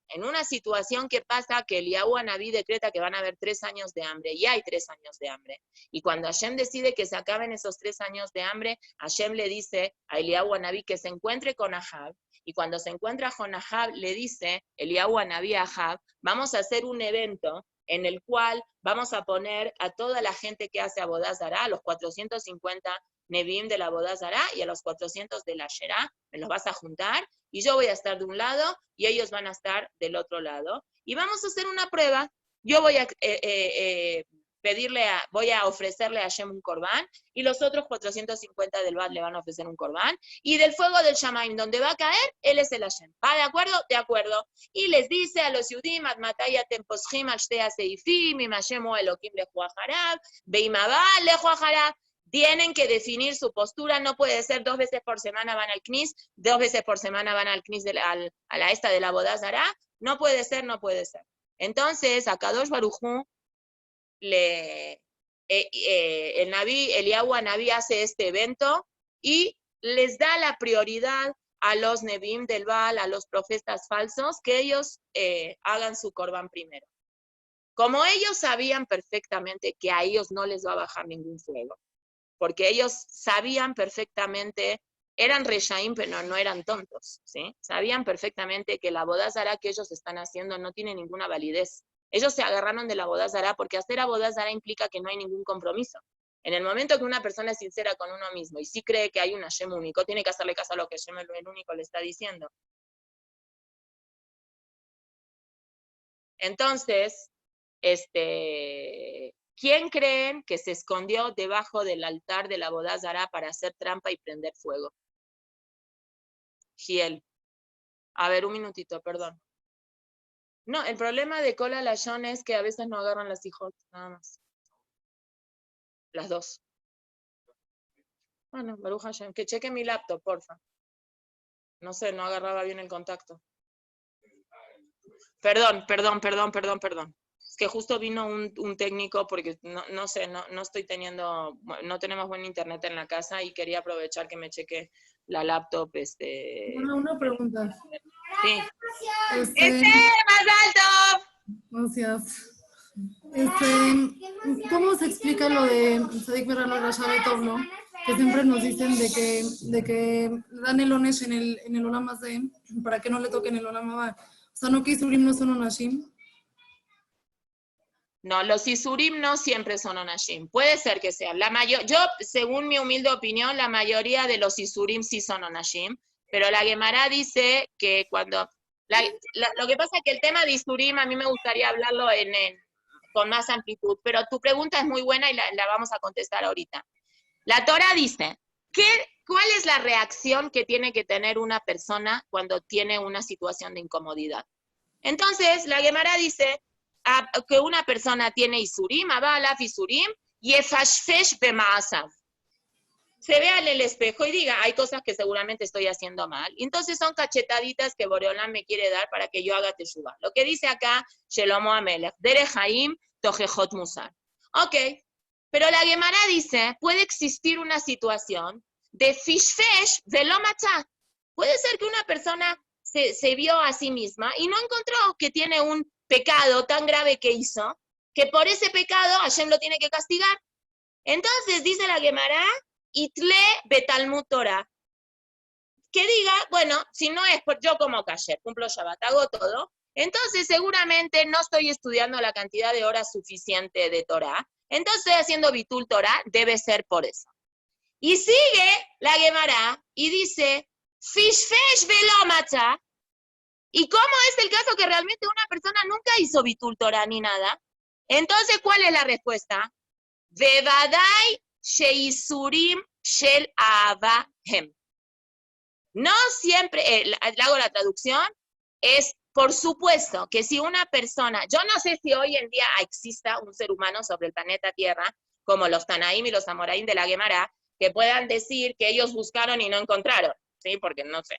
S1: en una situación que pasa que Eliyahu Anabí decreta que van a haber 3 años de hambre, y hay 3 años de hambre. Y cuando Hashem decide que se acaben esos 3 años de hambre, Hashem le dice a Eliyahu Anabí que se encuentre con Ahab, y cuando se encuentra con Ahab, le dice Eliyahu Anabí a Ahab, vamos a hacer un evento en el cual vamos a poner a toda la gente que hace Abodá Zará, a los 450 Nevi'im de la Abodá Zará y a los 400 de la Sherá, me los vas a juntar, y yo voy a estar de un lado y ellos van a estar del otro lado. Y vamos a hacer una prueba. Yo voy a voy a ofrecerle a Hashem un corbán, y los otros 450 del Bad le van a ofrecer un corbán, y del fuego del Shamaim, donde va a caer, él es el Hashem. ¿Va de acuerdo? De acuerdo. Y les dice a los Yudim, Mataya temposchim al shtea seifim, imashemo elokim lejuajarab, beimabá lejuajarab. Tienen que definir su postura, no puede ser 2 veces por semana van al CNIS, 2 veces por semana van al CNIS a la esta de la Abodá Zará, no puede ser, no puede ser. Entonces, a Kadosh Baruj Hu, el Eliyahu Anabí hace este evento y les da la prioridad a los Nevi'im del Baal, a los profetas falsos, que ellos hagan su corbán primero. Como ellos sabían perfectamente que a ellos no les va a bajar ningún fuego, porque ellos sabían perfectamente, eran reshaim, pero no eran tontos, ¿sí? Sabían perfectamente que la Abodá Zará que ellos están haciendo no tiene ninguna validez. Ellos se agarraron de la Abodá Zará porque hacer Abodá Zará implica que no hay ningún compromiso. En el momento que una persona es sincera con uno mismo y sí cree que hay un Hashem único, tiene que hacerle caso a lo que Hashem el único le está diciendo. Entonces, ¿quién creen que se escondió debajo del altar de la Abodá Zará para hacer trampa y prender fuego? Giel. A ver, un minutito, perdón. No, el problema de Cola Lashon es que a veces no agarran las hijos, nada más. Las dos. Bueno, Baruch Hashem, que cheque mi laptop, porfa. No sé, no agarraba bien el contacto. Perdón. Es que justo vino un técnico porque no sé, no estoy teniendo, no tenemos buen internet en la casa y quería aprovechar que me cheque la laptop.
S3: Una pregunta.
S1: Sí.
S3: ¡Más alto! Gracias. ¿Cómo se explica lo de Sadik Berralo Rashabe Toblo? Que siempre nos dicen de que dan el onesh en el Olam Hazé para que no le toquen el Olam Haba. O sea, ¿no que Isurim no son onashim?
S1: No, los Isurim no siempre son onashim. Puede ser que sean. Yo, según mi humilde opinión, la mayoría de los Isurim sí son onashim, pero la Gemara dice que cuando... lo que pasa es que el tema de Isurim a mí me gustaría hablarlo con más amplitud, pero tu pregunta es muy buena y la vamos a contestar ahorita. La Torah dice, ¿cuál es la reacción que tiene que tener una persona cuando tiene una situación de incomodidad? Entonces, la Gemara dice que una persona tiene Isurim, Abalaf Isurim, Yefashfesh Bemaasav. Se vea en el espejo y diga, hay cosas que seguramente estoy haciendo mal. Y entonces son cachetaditas que Boreolam me quiere dar para que yo haga teshuva. Lo que dice acá, Shelomo Amelech, Derech Haim Tojejot Musar. Ok, pero la Gemara dice, puede existir una situación de fishfesh velomachá. Puede ser que una persona se vio a sí misma y no encontró que tiene un pecado tan grave que hizo, que por ese pecado Hashem lo tiene que castigar. Entonces dice la Gemara, Itle Betalmud Torah, que diga, bueno, si no es por yo como kasher, cumplo Shabbat, hago todo, entonces seguramente no estoy estudiando la cantidad de horas suficiente de Torah, entonces estoy haciendo Bitul Torah, debe ser por eso. Y sigue la Gemara y dice, Fishfesh Velomata, ¿y cómo es el caso que realmente una persona nunca hizo Bitul Torah ni nada? Entonces, ¿cuál es la respuesta? Bevadai Sheisurim Shel Avahem. No siempre, le hago la traducción, es por supuesto que si una persona, yo no sé si hoy en día exista un ser humano sobre el planeta Tierra, como los Tanaim y los Amoraim de la Gemara, que puedan decir que ellos buscaron y no encontraron, ¿sí? Porque no sé,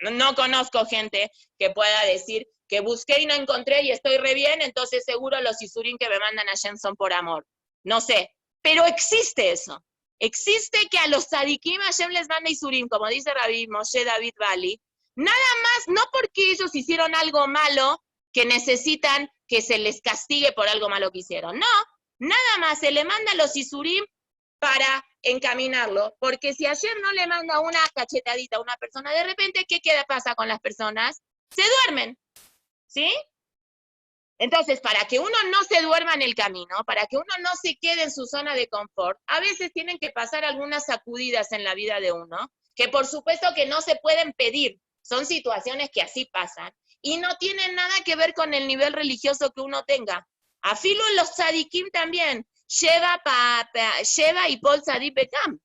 S1: no conozco gente que pueda decir que busqué y no encontré y estoy re bien, entonces seguro los Isurim que me mandan a Hashem son por amor. No sé, pero existe eso. Existe que a los tzadikim Hashem les manda Isurim, como dice Rabbi Moshe David Bali, nada más, no porque que ellos hicieron algo malo que necesitan que se les castigue por algo malo que hicieron. No, nada más se le manda los isurim para encaminarlo, porque si ayer no le manda una cachetadita a una persona, de repente, ¿qué pasa con las personas? Se duermen, ¿sí? Entonces, para que uno no se duerma en el camino, para que uno no se quede en su zona de confort, a veces tienen que pasar algunas sacudidas en la vida de uno, que por supuesto que no se pueden pedir, son situaciones que así pasan, y no tienen nada que ver con el nivel religioso que uno tenga. A filo los tzadikim también, Sheva y Paul Tzadik Bekam,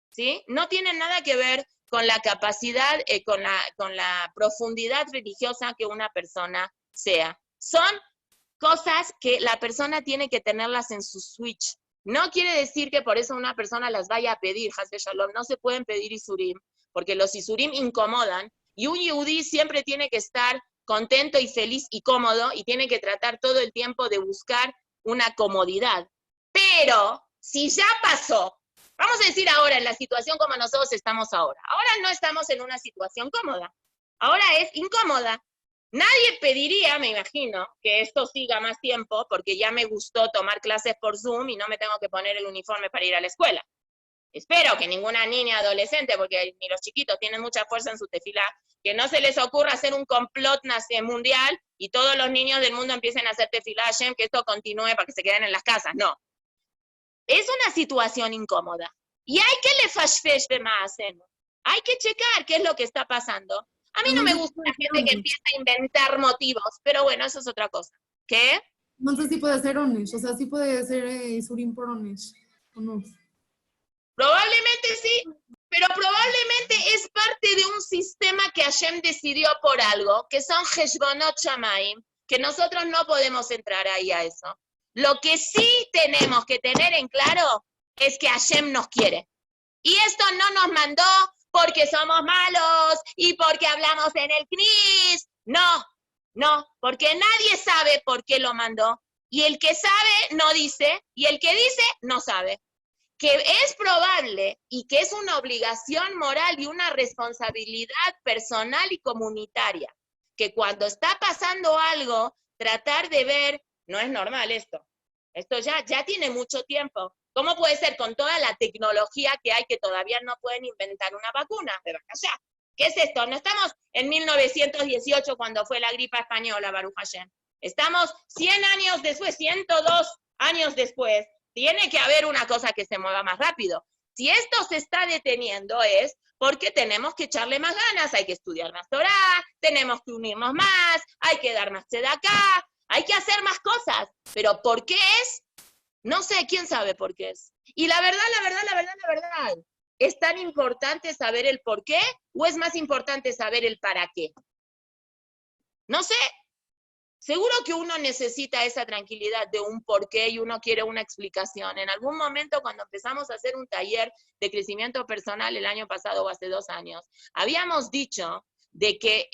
S1: ¿sí? No tienen nada que ver con la capacidad, con la profundidad religiosa que una persona sea. Son cosas que la persona tiene que tenerlas en su switch. No quiere decir que por eso una persona las vaya a pedir, Haz Shalom, no se pueden pedir isurim, porque los isurim incomodan, y un yudí siempre tiene que estar contento y feliz y cómodo, y tiene que tratar todo el tiempo de buscar una comodidad. Pero, si ya pasó, vamos a decir ahora, en la situación como nosotros estamos ahora no estamos en una situación cómoda, ahora es incómoda. Nadie pediría, me imagino, que esto siga más tiempo, porque ya me gustó tomar clases por Zoom y no me tengo que poner el uniforme para ir a la escuela. Espero que ninguna niña adolescente, porque ni los chiquitos tienen mucha fuerza en su tefilá, que no se les ocurra hacer un complot mundial y todos los niños del mundo empiecen a hacer tefilá Hashem, que esto continúe para que se queden en las casas. No. Es una situación incómoda. Y hay que le fashfesh de más, hay que checar qué es lo que está pasando. A mí no me gusta la gente que empieza a inventar motivos, pero bueno, eso es otra cosa. ¿Qué?
S3: No sé si puede ser Onesh, o sea, sí puede ser Isurim por Onesh, ¿o no?
S1: Probablemente sí, pero probablemente es parte de un sistema que Hashem decidió por algo, que son Heshbonot Shamayim, que nosotros no podemos entrar ahí a eso. Lo que sí tenemos que tener en claro es que Hashem nos quiere. Y esto no nos mandó porque somos malos y porque hablamos en el CNIS. No, porque nadie sabe por qué lo mandó. Y el que sabe no dice, y el que dice no sabe. Que es probable y que es una obligación moral y una responsabilidad personal y comunitaria, que cuando está pasando algo, tratar de ver, no es normal esto ya tiene mucho tiempo. ¿Cómo puede ser con toda la tecnología que hay que todavía no pueden inventar una vacuna? Pero allá, ¿qué es esto? No estamos en 1918 cuando fue la gripa española, Baruch Hashem. Estamos 100 años después, 102 años después. Tiene que haber una cosa que se mueva más rápido. Si esto se está deteniendo es porque tenemos que echarle más ganas, hay que estudiar más Torá, tenemos que unirnos más, hay que dar más tzedaká, hay que hacer más cosas. ¿Pero por qué es? No sé, quién sabe por qué es. Y la verdad, ¿es tan importante saber el por qué o es más importante saber el para qué? No sé. Seguro que uno necesita esa tranquilidad de un porqué y uno quiere una explicación. En algún momento, cuando empezamos a hacer un taller de crecimiento personal el año pasado o hace 2 años, habíamos dicho de que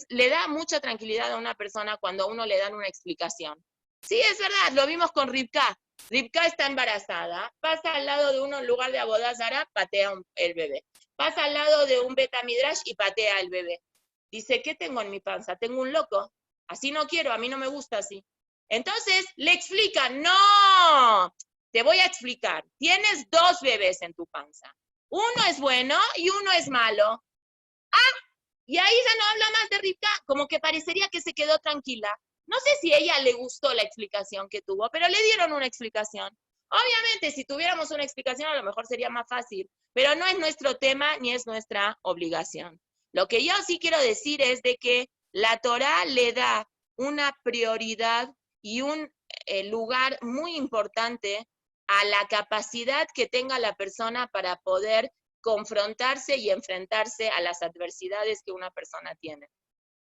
S1: le da mucha tranquilidad a una persona cuando a uno le dan una explicación. Sí, es verdad, lo vimos con Rivka. Rivka está embarazada, pasa al lado de uno en lugar de Abodá Zara, patea el bebé. Pasa al lado de un Beta Midrash y patea el bebé. Dice, ¿qué tengo en mi panza? Tengo un loco. Así no quiero, a mí no me gusta así. Entonces le explican, no, te voy a explicar. Tienes 2 bebés en tu panza. Uno es bueno y uno es malo. Y ahí ya no habla más de Rivka, como que parecería que se quedó tranquila. No sé si a ella le gustó la explicación que tuvo, pero le dieron una explicación. Obviamente, si tuviéramos una explicación, a lo mejor sería más fácil, pero no es nuestro tema ni es nuestra obligación. Lo que yo sí quiero decir es de que la Torá le da una prioridad y un lugar muy importante a la capacidad que tenga la persona para poder confrontarse y enfrentarse a las adversidades que una persona tiene.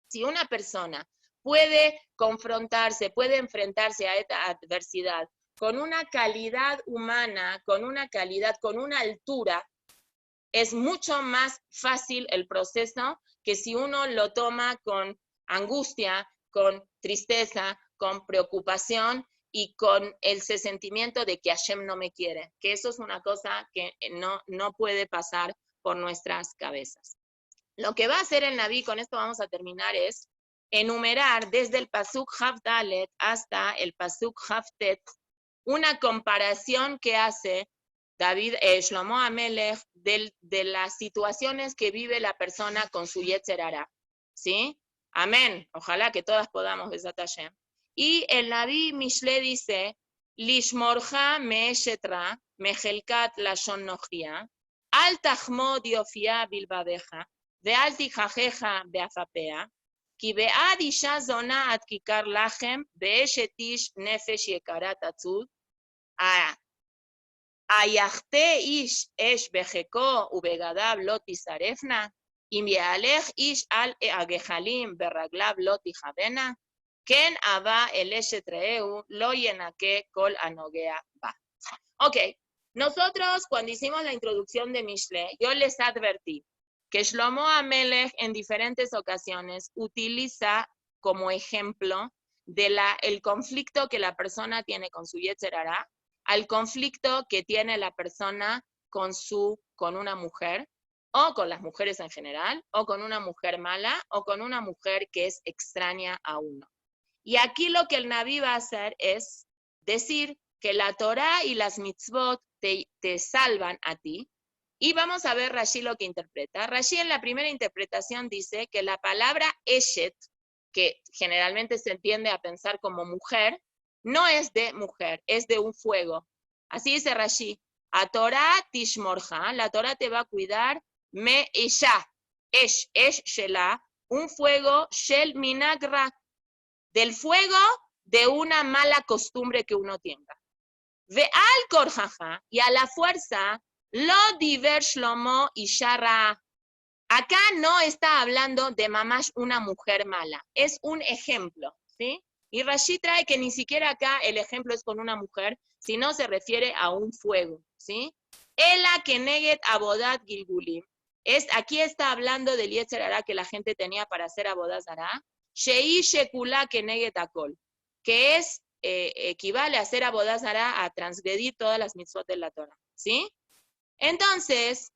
S1: Si una persona puede confrontarse, puede enfrentarse a esta adversidad con una calidad humana, con una altura, es mucho más fácil el proceso que si uno lo toma con angustia, con tristeza, con preocupación y con ese sentimiento de que Hashem no me quiere, que eso es una cosa que no puede pasar por nuestras cabezas. Lo que va a hacer el Naví, con esto vamos a terminar, es enumerar desde el Pasuk Havdalet hasta el Pasuk Havtet una comparación que hace David, Shlomo Amelech de las situaciones que vive la persona con su Yetzer Hara. ¿Sí? Amén. Ojalá que todas podamos, Besat Hashem. Y el Naví Mishle dice, Lishmorja me'eshetra, mehelkat lashon nochia, al tahmod yofia bilbadeja, ve'al tijajeja be'afapea, כי בעד אישה זונה עד כיכר לחם, באשת איש נפש יקרת עצות, היחטא איש אש בחיקו ובגדיו לא תשרפנה, אם יהלך איש על הגחלים ברגליו לא תכוונה, כן אהבה אל אשת רעהו לא ינקה כל הנוגע בה. Ok, nosotros cuando hicimos la introducción de Mishle, yo les advertí que Shlomo Amelech en diferentes ocasiones utiliza como ejemplo el conflicto que la persona tiene con su Yetzer Hara, al conflicto que tiene la persona con una mujer, o con las mujeres en general, o con una mujer mala, o con una mujer que es extraña a uno. Y aquí lo que el Naví va a hacer es decir que la Torah y las mitzvot te salvan a ti. Y vamos a ver Rashi lo que interpreta. Rashi en la primera interpretación dice que la palabra eshet, que generalmente se entiende a pensar como mujer, no es de mujer, es de un fuego. Así dice Rashi. A Torah tishmorja, la Torah te va a cuidar, me isha, esh shela, un fuego, shel minagra, del fuego de una mala costumbre que uno tenga. Ve al korjaja, y a la fuerza, lo diver Shlomo y Shara. Acá no está hablando de mamash una mujer mala, es un ejemplo, ¿sí? Y Rashi trae que ni siquiera acá el ejemplo es con una mujer, sino se refiere a un fuego, ¿sí? Ela keneget abodat gilgulim. Aquí está hablando del Yetzer Hara que la gente tenía para hacer abodat zara. Shei shekula keneget akol, que equivale a hacer abodat zara, a transgredir todas las mitzvot de la Torah, ¿sí? Entonces,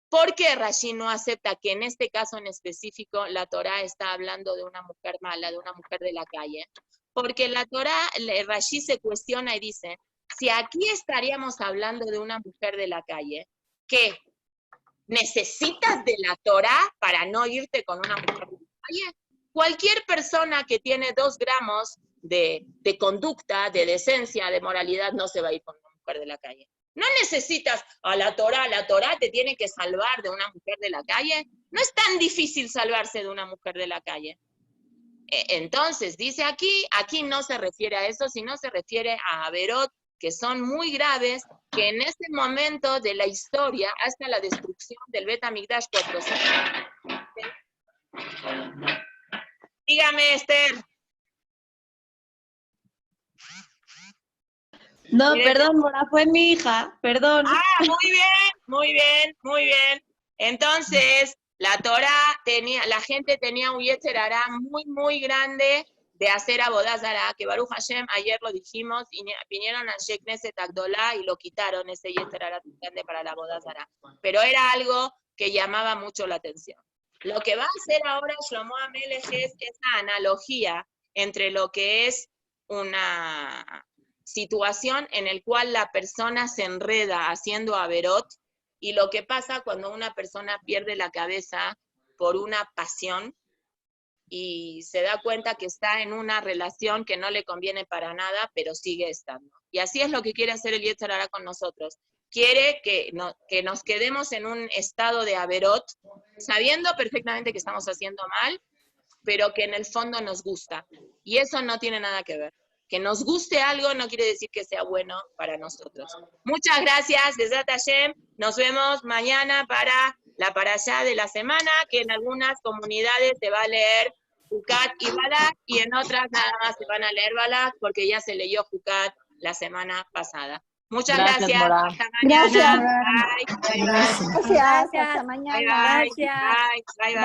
S1: ¿por qué Rashi no acepta que en este caso en específico la Torah está hablando de una mujer mala, de una mujer de la calle? Porque la Torah, Rashi se cuestiona y dice, si aquí estaríamos hablando de una mujer de la calle, ¿qué? ¿Necesitas de la Torah para no irte con una mujer de la calle? Cualquier persona que tiene 2 gramos de conducta, de decencia, de moralidad, no se va a ir con una mujer de la calle. No necesitas a la Torah te tiene que salvar de una mujer de la calle. No es tan difícil salvarse de una mujer de la calle. Entonces, dice aquí no se refiere a eso, sino se refiere a averot, que son muy graves, que en ese momento de la historia, hasta la destrucción del Bet Hamikdash 400. Dígame, Esther.
S4: No, perdón, Mora, fue mi hija, perdón.
S1: Ah, muy bien. Entonces, la Torah la gente tenía un Yetzer Hara muy, muy grande de hacer abodat zara, que Baruch Hashem, ayer lo dijimos, y vinieron a Sheikh Knesset Agdolá y lo quitaron, ese Yetzer Hara grande para la abodat zara. Pero era algo que llamaba mucho la atención. Lo que va a hacer ahora Shlomo Amelech es esa analogía entre lo que es una situación en el cual la persona se enreda haciendo averot y lo que pasa cuando una persona pierde la cabeza por una pasión y se da cuenta que está en una relación que no le conviene para nada, pero sigue estando. Y así es lo que quiere hacer el Yetzer Hara con nosotros. Quiere que nos quedemos en un estado de averot, sabiendo perfectamente que estamos haciendo mal, pero que en el fondo nos gusta. Y eso no tiene nada que ver. Que nos guste algo no quiere decir que sea bueno para nosotros. Muchas gracias, Besat Hashem. Nos vemos mañana para la parashá de la semana, que en algunas comunidades se va a leer Jucat y Balak, y en otras nada más se van a leer Balak, porque ya se leyó Jucat la semana pasada. Muchas gracias.
S4: Mora.
S1: Hasta mañana.
S2: Gracias.
S1: Bye. Bye, bye.
S2: Gracias. Hasta mañana.
S1: Bye, bye. Bye, bye.